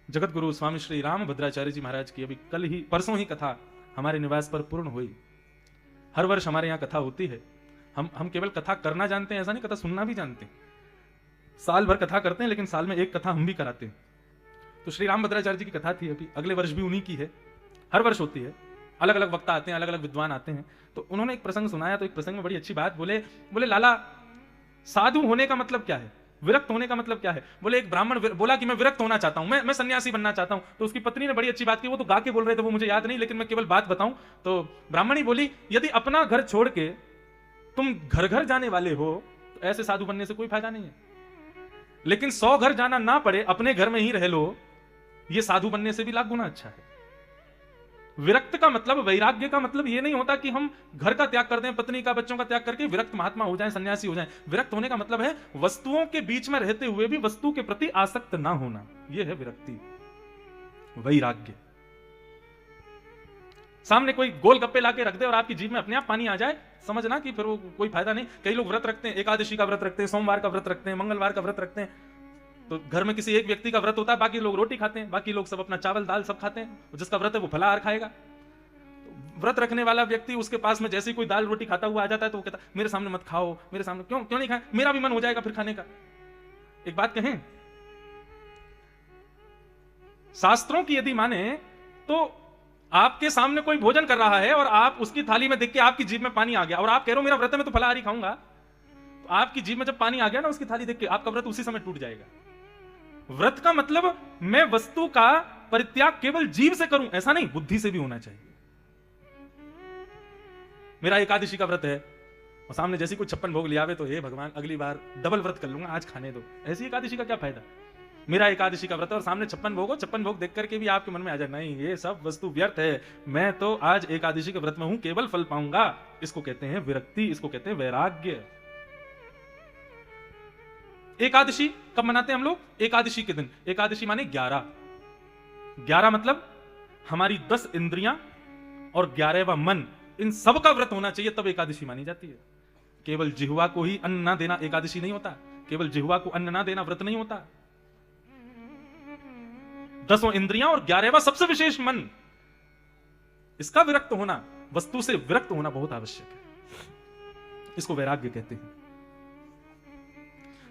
जगतगुरु स्वामी श्री रामभद्राचार्य जी महाराज की अभी कल ही परसों ही कथा हमारे निवास पर पूर्ण हुई। हर वर्ष हमारे यहाँ कथा होती है। हम केवल कथा करना जानते हैं ऐसा नहीं, कथा सुनना भी जानते हैं। साल भर कथा करते हैं लेकिन साल में एक कथा हम भी कराते हैं। तो श्री रामभद्राचार्य जी की कथा थी, अभी अगले वर्ष भी उन्हीं की है। हर वर्ष होती है, अलग अलग वक्ता आते हैं, अलग अलग विद्वान आते हैं। तो उन्होंने एक प्रसंग सुनाया, तो एक प्रसंग में बड़ी अच्छी बात बोले लाला, साधु होने का मतलब क्या है, विरक्त होने का मतलब क्या है? बोले एक ब्राह्मण बोला कि मैं विरक्त होना चाहता हूं, मैं सन्यासी बनना चाहता हूं। तो उसकी पत्नी ने बड़ी अच्छी बात की, वो तो गा के बोल रहे थे, वो मुझे याद नहीं, लेकिन मैं केवल बात बताऊं। तो ब्राह्मणी बोली, यदि अपना घर छोड़ के तुम घर घर जाने वाले हो तो ऐसे साधु बनने से कोई फायदा नहीं है। लेकिन 100 घर जाना ना पड़े, अपने घर में ही रह लो, यह साधु बनने से भी लाख गुना अच्छा है। विरक्त का मतलब, वैराग्य का मतलब यह नहीं होता कि हम घर का त्याग कर दें, पत्नी का, बच्चों का त्याग करके विरक्त महात्मा हो जाएं, सन्यासी हो जाएं। विरक्त होने का मतलब है वस्तुओं के बीच में रहते हुए भी वस्तु के प्रति आसक्त ना होना, यह है विरक्ति, वैराग्य। सामने कोई गोलगप्पे लाके रख दे और आपकी जीभ में अपने आप पानी आ जाए, समझना कि फिर वो कोई फायदा नहीं। कई लोग व्रत रखते हैं, एकादशी का व्रत रखते हैं, सोमवार का व्रत रखते हैं, मंगलवार का व्रत रखते हैं। तो घर में किसी एक व्यक्ति का व्रत होता है, बाकी लोग रोटी खाते हैं, बाकी लोग सब अपना चावल दाल सब खाते हैं। जिसका व्रत है वो फलाहार खाएगा। तो व्रत रखने वाला व्यक्ति, उसके पास में जैसे ही कोई दाल रोटी खाता हुआ आ जाता है तो वो कहता मेरे सामने मत खाओ, मेरे सामने क्यों नहीं खाए, मेरा भी मन हो जाएगा फिर खाने का। एक बात कहें, शास्त्रों की यदि माने तो आपके सामने कोई भोजन कर रहा है और आप उसकी थाली में देख के आपकी जीभ में पानी आ गया और आप कह रहे हो मेरा व्रत है, मैं तो फलाहार ही खाऊंगा। तो आपकी जीभ में जब पानी आ गया ना उसकी थाली देख के, आपका व्रत उसी समय टूट जाएगा। व्रत का मतलब मैं वस्तु का परित्याग केवल जीव से करूं ऐसा नहीं, बुद्धि से भी होना चाहिए। मेरा एकादशी का व्रत है और सामने जैसी कोई 56 भोग लियावे तो हे भगवान अगली बार डबल व्रत कर लूंगा, आज खाने दो। ऐसी एकादशी का क्या फायदा? मेरा एकादशी का व्रत और सामने 56 भोग हो, 56 भोग देख करके भी आपके मन में आ जाए नहीं ये सब वस्तु व्यर्थ है, मैं तो आज एकादशी के व्रत में हूं, केवल फल पाऊंगा। इसको कहते हैं विरक्ति, इसको कहते हैं वैराग्य। एकादशी कब मनाते हैं हम लोग? एकादशी के दिन। एकादशी माने 11 मतलब हमारी 10 इंद्रियां और 11वां मन, इन सब का व्रत होना चाहिए, तब एकादशी मानी जाती है। केवल जिह्वा को ही अन्न ना देना एकादशी नहीं होता, केवल जिह्वा को अन्न ना देना व्रत नहीं होता। 10 इंद्रियां और 11वां सबसे विशेष मन, इसका विरक्त होना, वस्तु से विरक्त होना बहुत आवश्यक है। इसको वैराग्य कहते हैं।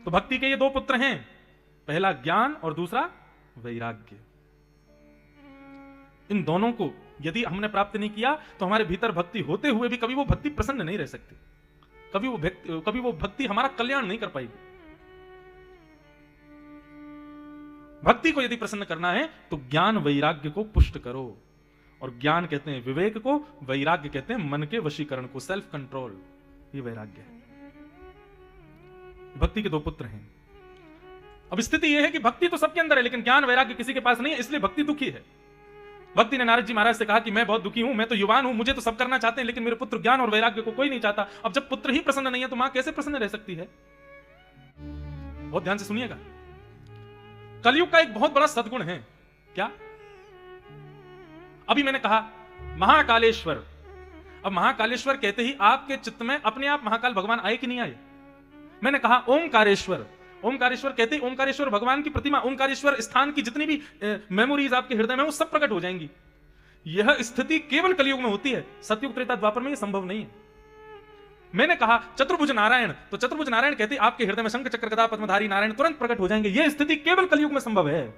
तो भक्ति के ये 2 पुत्र हैं, पहला ज्ञान और दूसरा वैराग्य। इन दोनों को यदि हमने प्राप्त नहीं किया तो हमारे भीतर भक्ति होते हुए भी कभी वो भक्ति प्रसन्न नहीं रह सकती, कभी वो भक्ति हमारा कल्याण नहीं कर पाएगी। भक्ति को यदि प्रसन्न करना है तो ज्ञान वैराग्य को पुष्ट करो। और ज्ञान कहते हैं विवेक को, वैराग्य कहते हैं मन के वशीकरण को, सेल्फ कंट्रोल। ये वैराग्य है। भक्ति के 2 पुत्र हैं। अब स्थिति यह है कि भक्ति तो सबके अंदर है लेकिन ज्ञान वैराग्य किसी के पास नहीं है, इसलिए भक्ति दुखी है। भक्ति ने नारद जी महाराज से कहा कि मैं बहुत दुखी हूं, मैं तो युवान हूं, मुझे तो सब करना चाहते हैं लेकिन मेरे पुत्र ज्ञान और वैराग्य को कोई नहीं चाहता। अब जब पुत्र ही प्रसन्न नहीं है तो मां कैसे प्रसन्न रह सकती है? बहुत ध्यान से सुनिएगा। कलयुग का एक बहुत बड़ा सद्गुण है क्या? अभी मैंने कहा महाकालेश्वर। अब महाकालेश्वर कहते ही आपके चित्त में अपने आप महाकाल भगवान आए कि नहीं आए? मैंने कहा ओमकारेश्वर। ओमकारेश्वर कहते ही ओमकारेश्वर भगवान की प्रतिमा, ओमकारेश्वर स्थान की जितनी भी मेमोरीज आपके हृदय में वो सब प्रकट हो जाएंगी। यह स्थिति केवल कलयुग में होती है, सतयुग त्रेता द्वापर में यह संभव नहीं है। मैंने कहा चतुर्भुज नारायण, तो चतुर्भुज नारायण कहते ही आपके हृदय में शंख चक्र गदा पद्मधारी नारायण तुरंत प्रकट हो जाएंगे। यह स्थिति केवल कलयुग में संभव है।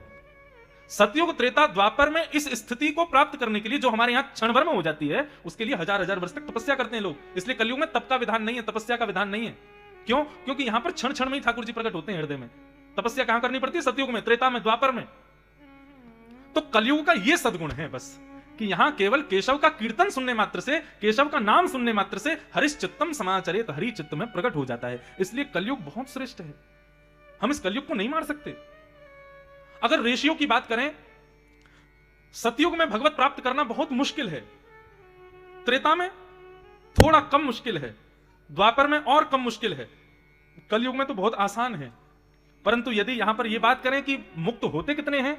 सतयुग त्रेता द्वापर में इस स्थिति को प्राप्त करने के लिए जो हमारे यहां क्षण भर में हो जाती है उसके लिए हजार वर्ष तक तपस्या करते हैं लोग। इसलिए कलयुग में तप का विधान नहीं है, तपस्या का विधान नहीं है। क्यों? क्योंकि यहां पर क्षण क्षण में ही ठाकुर जी प्रकट होते हैं हृदय में। तपस्या कहां करनी पड़ती है? सतयुग में, त्रेता में, द्वापर में। तो कलयुग का यह सद्गुण है बस कि यहां केवल केशव का कीर्तन सुनने मात्र से, केशव का नाम सुनने मात्र से हरिश्चित्तम समाचरेत हरि चित्त में प्रकट हो जाता है। इसलिए कलयुग बहुत श्रेष्ठ है, हम इस कलयुग को नहीं मार सकते। अगर रेशियो की बात करें, सतयुग में भगवत प्राप्त करना बहुत मुश्किल है, त्रेता में थोड़ा कम मुश्किल है, द्वापर में और कम मुश्किल है, कलयुग में तो बहुत आसान है। परंतु यदि यहां पर यह बात करें कि मुक्त होते कितने हैं,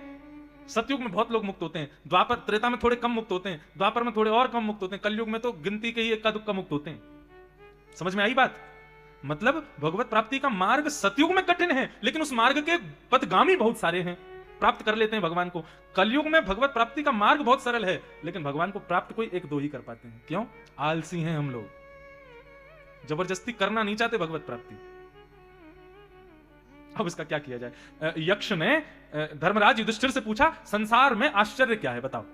सतयुग में बहुत लोग मुक्त होते हैं, द्वापर त्रेता में थोड़े कम मुक्त होते हैं, द्वापर में थोड़े और कम मुक्त होते हैं, कलयुग में तो गिनती के ही 1 दुक्का मुक्त होते हैं। समझ में आई बात? मतलब भगवत प्राप्ति का मार्ग सतयुग में कठिन है, लेकिन उस मार्ग के पथगामी बहुत सारे हैं, प्राप्त कर लेते हैं भगवान को। कलयुग में भगवत प्राप्ति का मार्ग बहुत सरल है, लेकिन भगवान को प्राप्त कोई एक दो ही कर पाते हैं। क्यों? आलसी हैं हम लोग, जबरदस्ती करना नहीं चाहते भगवत प्राप्ति। अब इसका क्या किया जाए? यक्ष ने धर्मराज युधिष्ठिर से पूछा, संसार में आश्चर्य क्या है बताओ।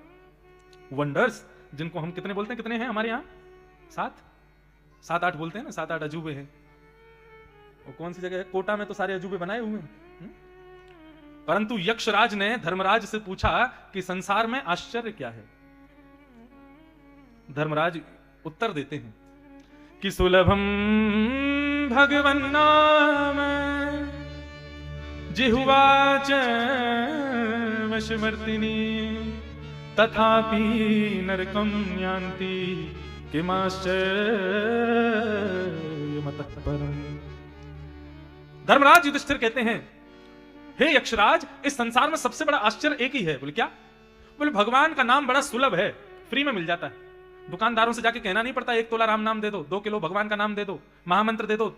वंडर्स, जिनको हम कितने बोलते हैं, कितने हैं हमारे यहां? 7-8 बोलते हैं ना, 7-8 अजूबे हैं। वो कौन सी जगह है? कोटा में तो सारे अजूबे बनाए हुए हैं। परंतु यक्षराज ने धर्मराज से पूछा कि संसार में आश्चर्य क्या है। धर्मराज उत्तर देते हैं कि सुलभम भगवन नाम जिह्वाच वशवर्तिनी तथापि नरकं यान्ति किमाश्चर्यमतः परम्। धर्मराज युधिष्ठिर कहते हैं, हे यक्षराज, इस संसार में सबसे बड़ा आश्चर्य एक ही है। बोले क्या? बोले भगवान का नाम बड़ा सुलभ है, फ्री में मिल जाता है। दुकानदारों से जाके कहना नहीं पड़ता 1 तोला राम नाम दे दो, 2 किलो भगवान का नाम दे दो, महामंत्र दे दो।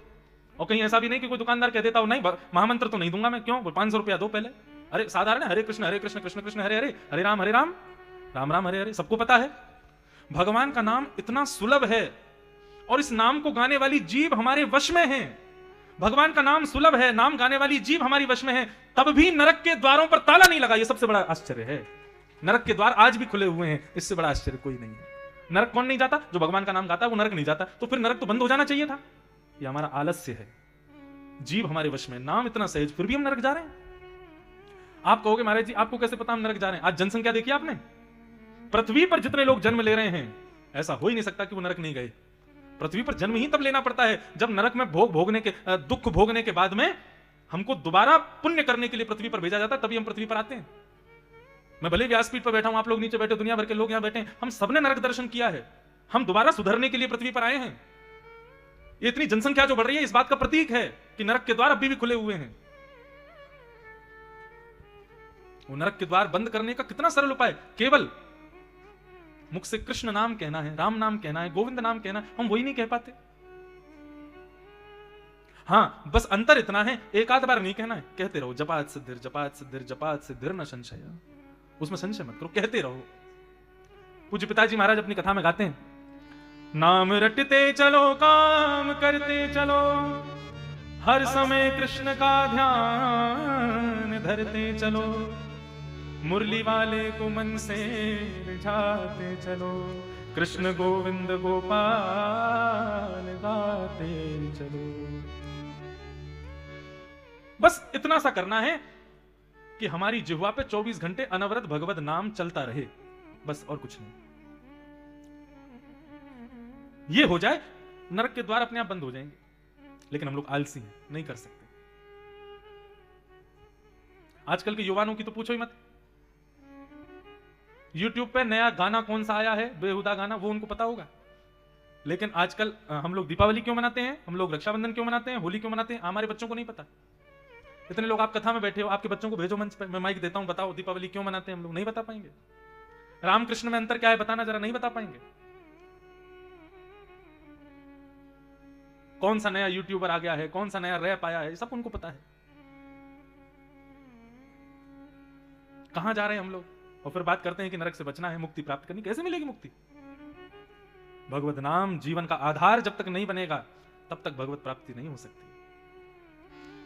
और कहीं ऐसा भी नहीं कि कोई दुकानदार कह देता हो नहीं महामंत्र तो नहीं दूंगा मैं। क्यों? 500 रुपया दो पहले। अरे साधारण है, हरे कृष्ण कृष्ण कृष्ण हरे हरे, हरे राम राम राम हरे हरे, सबको पता है। भगवान का नाम इतना सुलभ है और इस नाम को गाने वाली जीभ हमारे वश में है। भगवान का नाम सुलभ है, नाम गाने वाली जीभ हमारी वश में है, तब भी नरक के द्वारों पर ताला नहीं लगा। ये सबसे बड़ा आश्चर्य है। नरक के द्वार आज भी खुले हुए हैं, इससे बड़ा आश्चर्य कोई नहीं है। नरक कौन नहीं जाता? जो भगवान का नाम गाता है वो नरक नहीं जाता। तो फिर नरक तो बंद हो जाना चाहिए था। ये हमारा आलस्य है, जीभ हमारे वश में, नाम इतना सहज, फिर भी हम नरक जा रहे हैं। आप कहोगे महाराज जी आपको कैसे पता हम नरक जा रहे हैं? आज जनसंख्या देखिए आपने, पृथ्वी पर जितने लोग जन्म ले रहे हैं, ऐसा हो ही नहीं सकता कि वो नरक नहीं गए। पृथ्वी पर जन्म ही तब लेना पड़ता है जब नरक में दुख भोगने के बाद में हमको दोबारा पुण्य करने के लिए पृथ्वी पर भेजा जाता है, तभी हम पृथ्वी पर आते हैं। मैं भले व्यासपीठ पर बैठा हूं, आप लोग नीचे बैठे, दुनिया भर के लोग यहां बैठे हैं, हम सबने नरक दर्शन किया है। हम दोबारा सुधरने के लिए पृथ्वी पर आए हैं। ये इतनी जनसंख्या जो बढ़ रही है, इस बात का प्रतीक है कि नरक के द्वार अभी भी खुले हुए हैं। वो नरक के द्वार बंद करने का कितना सरल उपाय, केवल मुख से कृष्ण नाम कहना है, राम नाम कहना है, गोविंद नाम कहना है। हम वही नहीं कह पाते। हां, बस अंतर इतना है, एक आध बार नहीं कहना है, कहते रहो जपात सिद्धिर जपात सिद्धिर जपात सिद्धिर न संशय। उसमें संशय मत करो, कहते रहो। पूज्य पिताजी महाराज अपनी कथा में गाते हैं, नाम रटते चलो काम करते चलो, हर समय कृष्ण का ध्यान धरते चलो, मुरली वाले को मन से रिझाते चलो, कृष्ण गोविंद गोपाल गाते चलो। बस इतना सा करना है कि हमारी जिह्वा पे 24 घंटे अनवरत भगवत नाम चलता रहे, बस और कुछ नहीं। ये हो जाए, नरक के द्वार अपने आप बंद हो जाएंगे। लेकिन हम लोग आलसी हैं, नहीं कर सकते। आजकल के युवाओं की तो पूछो ही मत। YouTube पे नया गाना कौन सा आया है, बेहुदा गाना, वो उनको पता होगा। लेकिन आजकल हम लोग दीपावली क्यों मनाते हैं, हम लोग रक्षाबंधन क्यों मनाते हैं, होली क्यों मनाते हैं, हमारे बच्चों को नहीं पता। इतने लोग आप कथा में बैठे हो, आपके बच्चों को भेजो मंच पे, मैं माइक देता हूं, बताओ दीपावली क्यों मनाते हैं। हम लोग नहीं बता पाएंगे। रामकृष्ण में अंतर क्या है बताना जरा, नहीं बता पाएंगे। कौन सा नया यूट्यूबर आ गया है, कौन सा नया रैप आया है, सब उनको पता है। कहां जा रहे हैं हम लोग? और फिर बात करते हैं कि नरक से बचना है, मुक्ति प्राप्त करनी। कैसे मिलेगी मुक्ति? भगवत नाम जीवन का आधार जब तक नहीं बनेगा, तब तक भगवत प्राप्ति नहीं हो सकती।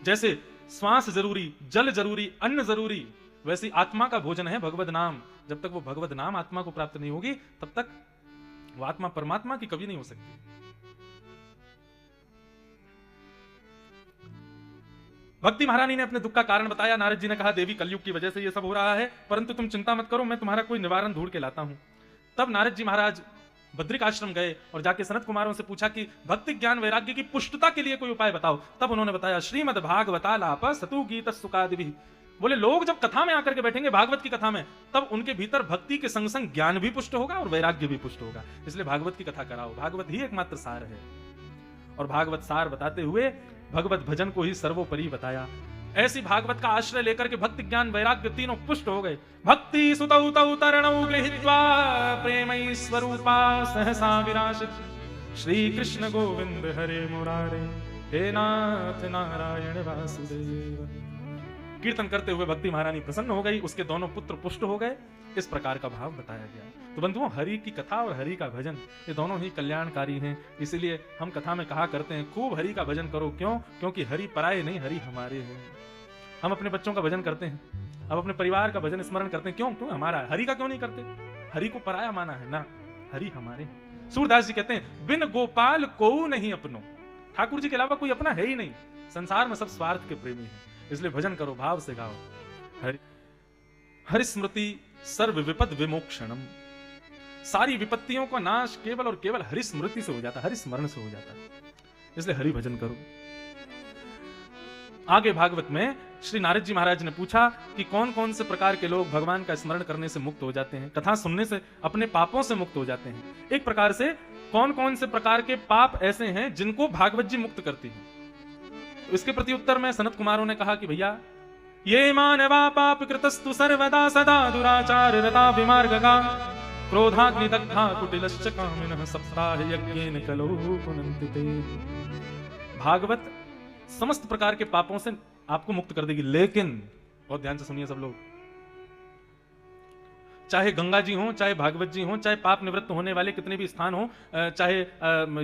जैसे श्वास जरूरी, जल जरूरी, अन्न जरूरी, वैसे आत्मा का भोजन है भगवत नाम। जब तक वो भगवत नाम आत्मा को प्राप्त नहीं होगी, तब तक वो आत्मा परमात्मा की कभी नहीं हो सकती। भक्ति महारानी ने अपने दुख का कारण बताया। नारद जी ने कहा, देवी कलयुग की वजह से ये सब हो रहा है, परंतु तुम चिंता मत करो, मैं तुम्हारा कोई निवारण ढूंढ के लाता हूं। तब नारद जी महाराज बद्रिक आश्रम गए और जाके सनत कुमारों से पूछा कि भक्ति ज्ञान वैराग्य की पुष्टता के लिए कोई उपाय बताओ। तब उन्होंने बताया, श्रीमद् भागवतालाप सतु गीत सुकादिभिः। बोले लोग जब कथा में आकर के बैठेंगे भागवत की कथा में, तब उनके भीतर भक्ति के संग संग ज्ञान भी पुष्ट होगा और वैराग्य भी पुष्ट होगा। इसलिए भागवत की कथा कराओ। भागवत ही एकमात्र सार है। और भागवत सार बताते हुए भगवत भजन को ही सर्वोपरि बताया। ऐसी भागवत का आश्रय लेकर के भक्ति ज्ञान वैराग्य तीनों पुष्ट हो गए। भक्ति सुतौ तौ तरणौ गृहीत्वा प्रेमै स्वरूपा सहसा विराशित, श्री कृष्ण गोविंद हरे मुरारे। हे नाथ नारायण वासुदेव। कीर्तन करते हुए भक्ति महारानी प्रसन्न हो गई, उसके दोनों पुत्र पुष्ट हो गए। इस प्रकार का भाव बताया गया। तो बंधुओं, हरि की कथा और हरि का भजन ये दोनों ही कल्याणकारी हैं। इसीलिए हम कथा में कहा करते हैं खूब हरि का भजन करो। क्यों? क्योंकि हरि पराये नहीं, हरि हमारे हैं। हम अपने बच्चों का भजन करते हैं, हम अपने परिवार का भजन स्मरण करते हैं। क्यों? क्यों हमारा? हरि का क्यों नहीं करते? हरि को पराया माना है ना, हरि हमारे हैं। सूरदास जी कहते हैं बिन गोपाल को नहीं अपनो। ठाकुर जी के अलावा कोई अपना है ही नहीं। संसार में सब स्वार्थ के प्रेमी हैं। इसलिए भजन करो, भाव से गाओ। हरि हरि स्मृति सर्व विपद विमोक्षणम। सारी विपत्तियों का नाश केवल और केवल हरि स्मृति से हो जाता, हरि स्मरण से हो जाता। इसलिए हरि भजन करो। आगे भागवत में श्री नारद जी महाराज ने पूछा कि कौन कौन से प्रकार के लोग भगवान का स्मरण करने से मुक्त हो जाते हैं, कथा सुनने से अपने पापों से मुक्त हो जाते हैं। एक प्रकार से कौन कौन से प्रकार के पाप ऐसे हैं जिनको भागवत जी मुक्त करती है। तो इसके प्रति उत्तर में सनत कुमारों ने कहा कि भैया, ये मानवा पाप कृतस्तु सर्वदा सदा दुराचार रता विमार्गगा क्रोधाग्नि दग्धा कुटिलश्च कामिनः सप्ताह यज्ञेन कलो पुनन्ति ते। भागवत समस्त प्रकार के पापों से आपको मुक्त कर देगी, लेकिन बहुत ध्यान से सुनिए सब लोग, चाहे गंगा जी हो, चाहे भागवत जी हो, चाहे पाप निवृत्त होने वाले कितने भी स्थान हो, चाहे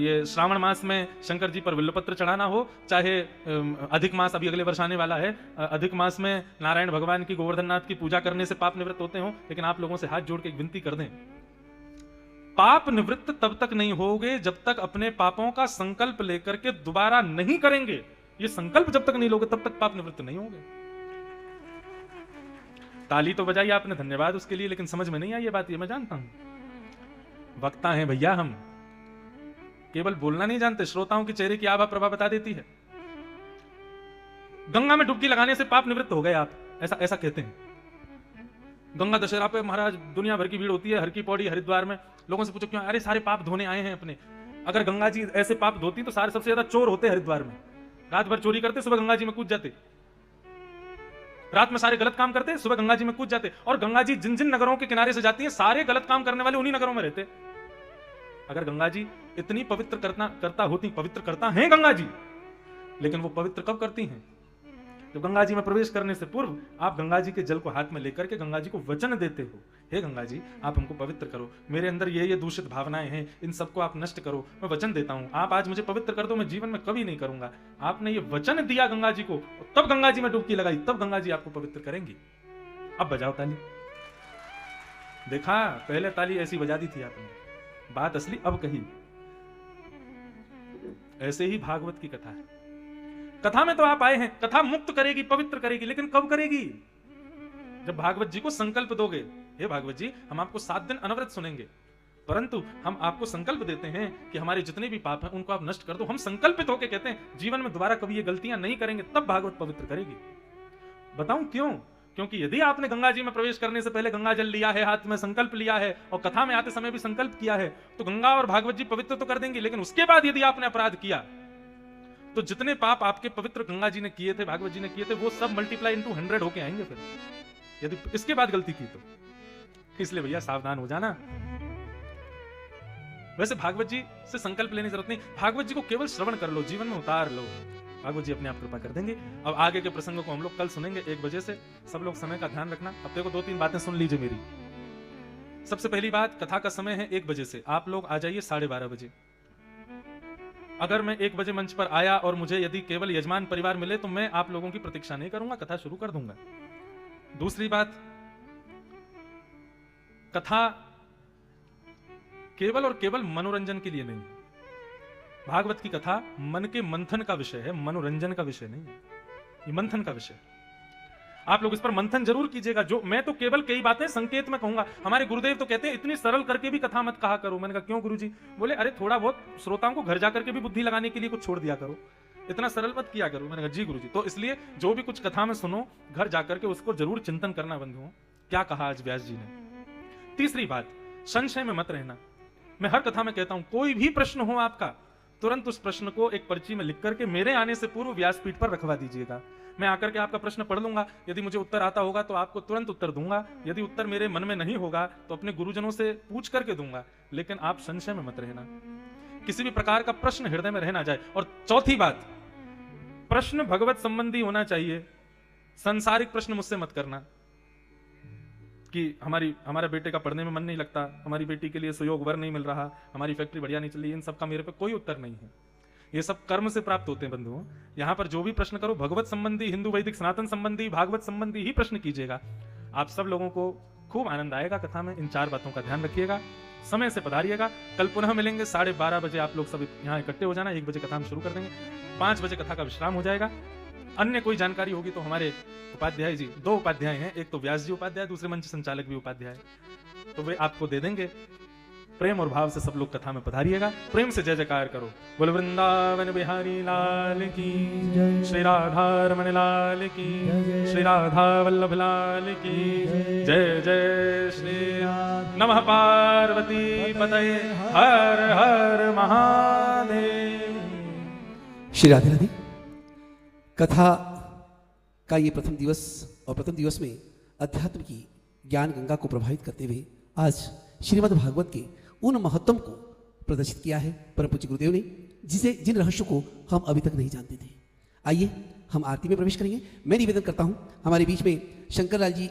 ये श्रावण मास में शंकर जी पर बिल्वपत्र चढ़ाना हो, चाहे अधिक मास अभी अगले वर्ष आने वाला है, अधिक मास में नारायण भगवान की गोवर्धन नाथ की पूजा करने से पाप निवृत्त होते हो। लेकिन आप लोगों से हाथ जोड़ के एक विनती कर दें, पाप निवृत्त तब तक नहीं होगे जब तक अपने पापों का संकल्प लेकर के दोबारा नहीं करेंगे। ये संकल्प जब तक नहीं लोगे तब तक पाप निवृत्त नहीं होंगे। ताली तो बजाई आपने, धन्यवाद उसके लिए, लेकिन समझ में नहीं आई ये बात। ये मैं जानता हूं, वक्ता हैं भैया हम, केवल बोलना नहीं जानते। श्रोताओं के चेहरे की आभा प्रभा बता देती है। गंगा में डुबकी लगाने से पाप निवृत्त हो गए आप, ऐसा ऐसा कहते हैं। गंगा दशहरा पे महाराज दुनिया भर की भीड़ होती है, हर की पौड़ी हरिद्वार में। लोगों से पूछो क्यों? अरे सारे पाप धोने आए हैं अपने। अगर गंगा जी ऐसे पाप धोती तो सारे सबसे ज्यादा चोर होते हरिद्वार में। रात भर चोरी करते, सुबह गंगा जी में कूद जाते। रात में सारे गलत काम करते, सुबह गंगा जी में कूद जाते। और गंगा जी जिन जिन नगरों के किनारे से जाती है, सारे गलत काम करने वाले उन्हीं नगरों में रहते। अगर गंगा जी इतनी पवित्र करता होती, पवित्र करता है गंगा जी, लेकिन वो पवित्र कब करती हैं? जब गंगा जी में प्रवेश करने से पूर्व आप गंगा जी के जल को हाथ में लेकर के गंगा जी को वचन देते हो, हे गंगा जी आप हमको पवित्र करो, मेरे अंदर ये दूषित भावनाएं हैं, इन सबको आप नष्ट करो, मैं वचन देता हूं, आप आज मुझे पवित्र कर दो, मैं जीवन में कभी नहीं करूंगा। आपने ये वचन दिया गंगा जी को, तब गंगा जी में डुबकी लगाई, तब गंगा जी आपको पवित्र करेंगी। अब बजाओ ताली। देखा, पहले ताली ऐसी बजा दी थी आपने, बात असली अब कही। ऐसे ही भागवत की कथा है। कथा में तो आप आए हैं, कथा मुक्त करेगी, पवित्र करेगी, लेकिन कब करेगी? जब भागवत जी को संकल्प दोगे। हे भागवत जी, हम आपको 7 दिन अनवरत सुनेंगे, परंतु हम आपको संकल्प देते हैं कि हमारे जितने भी पाप हैं उनको आप नष्ट कर दो। हम संकल्पित होकर कहते हैं जीवन में दोबारा कभी ये गलतियां नहीं करेंगे, तब भागवत पवित्र करेगी। बताऊं क्यों? क्योंकि यदि आपने गंगा जी में प्रवेश करने से पहले गंगा जल लिया है, हाथ में संकल्प लिया है, और कथा में आते समय भी संकल्प किया है, तो गंगा और भागवत जी पवित्र तो कर देंगे। लेकिन उसके बाद यदि आपने अपराध किया तो जितने पाप आपके पवित्र गंगा जी ने किए थे, भागवत जी ने किए थे, वो सब मल्टीप्लाई इनटू 100 होके आएंगे फिर, यदि इसके बाद गलती की तो। इसलिए भैया सावधान हो जाना। वैसे भागवत जी से संकल्प लेने की जरूरत नहीं, भागवत जी को केवल श्रवण कर लो, जीवन में उतार लो, भागवत जी अपने आप कृपा कर देंगे। अब आगे के प्रसंगों को हम लोग कल सुनेंगे 1 बजे से। सब लोग समय का ध्यान रखना। अब देखो 2-3 बातें सुन लीजिए मेरी। सबसे पहली बात, कथा का समय है 1 बजे से, आप लोग आ जाइए 12:30 बजे। अगर मैं 1 बजे मंच पर आया और मुझे यदि केवल यजमान परिवार मिले तो मैं आप लोगों की प्रतीक्षा नहीं करूंगा, कथा शुरू कर दूंगा। दूसरी बात, कथा केवल और केवल मनोरंजन के लिए नहीं। भागवत की कथा मन के मंथन का विषय है, मनोरंजन का विषय नहीं है। ये मंथन का विषय। आप लोग इस पर मंथन जरूर कीजिएगा। जो मैं तो केवल कई बातें संकेत में कहूंगा। हमारे गुरुदेव तो कहते हैं इतनी सरल करके भी कथा मत कहा करो। मैंने कहा क्यों गुरुजी? बोले अरे थोड़ा बहुत श्रोताओं को घर जाकर के भी बुद्धि लगाने के लिए कुछ छोड़ दिया करो, इतना सरल मत किया करो। मैंने कहा जी गुरुजी। तो इसलिए जो भी कुछ कथा में सुनो, घर जाकर के उसको जरूर चिंतन करना बंधुओं, क्या कहा आज व्यास जी ने। तीसरी बात, संशय में मत रहना। मैं हर कथा में कहता हूं, कोई भी प्रश्न हो आपका, तुरंत उस प्रश्न को एक पर्ची में लिख करके मेरे आने से पूर्व व्यासपीठ पर रखवा दीजिएगा। मैं आकर के आपका प्रश्न पढ़ लूंगा, यदि मुझे उत्तर आता होगा तो आपको तुरंत उत्तर दूंगा, यदि उत्तर मेरे मन में नहीं होगा तो अपने गुरुजनों से पूछ करके दूंगा। लेकिन आप संशय में मत रहना, किसी भी प्रकार का प्रश्न हृदय में रहना जाए। और चौथी बात, प्रश्न भगवत संबंधी होना चाहिए। संसारिक प्रश्न मुझसे मत करना कि हमारा बेटे का पढ़ने में मन नहीं लगता, हमारी बेटी के लिए सुयोग वर नहीं मिल रहा, हमारी फैक्ट्री बढ़िया नहीं चल रही। इन सब का मेरे पे कोई उत्तर नहीं है। ये सब कर्म से प्राप्त होते हैं बंधुओं। यहां पर जो भी प्रश्न करो भगवत संबंधी, हिंदू वैदिक सनातन संबंधी, भागवत संबंधी ही प्रश्न कीजिएगा। आप सब लोगों को खूब आनंद आएगा कथा में। इन 4 बातों का ध्यान रखिएगा, समय से पधारिएगा। कल पुनः मिलेंगे 12:30 बजे। आप लोग सब यहाँ इकट्ठे हो जाना। 1 बजे कथा हम शुरू कर देंगे, 5 बजे कथा का विश्राम हो जाएगा। अन्य कोई जानकारी होगी तो हमारे उपाध्याय जी, 2 उपाध्याय हैं, एक तो व्यास जी उपाध्याय, दूसरे मंच संचालक भी उपाध्याय, तो वे आपको दे देंगे। प्रेम और भाव से सब लोग कथा में पधारिएगा। प्रेम से जय जयकार करो। बोल वृंदावन बिहारी लाल की, श्री राधा रमण लाल की, श्री राधा वल्लभ लाल की जय। जय श्री नमः पार्वती पतये हर हर महादेव। श्री राधे राधे। कथा का ये प्रथम दिवस और प्रथम दिवस में अध्यात्म की ज्ञान गंगा को प्रभावित करते हुए आज श्रीमद् भागवत के उन महत्व को प्रदर्शित किया है परम पूज्य गुरुदेव ने, जिन रहस्यों को हम अभी तक नहीं जानते थे। आइए हम आरती में प्रवेश करेंगे। मैं निवेदन करता हूं, हमारे बीच में शंकर लाल जी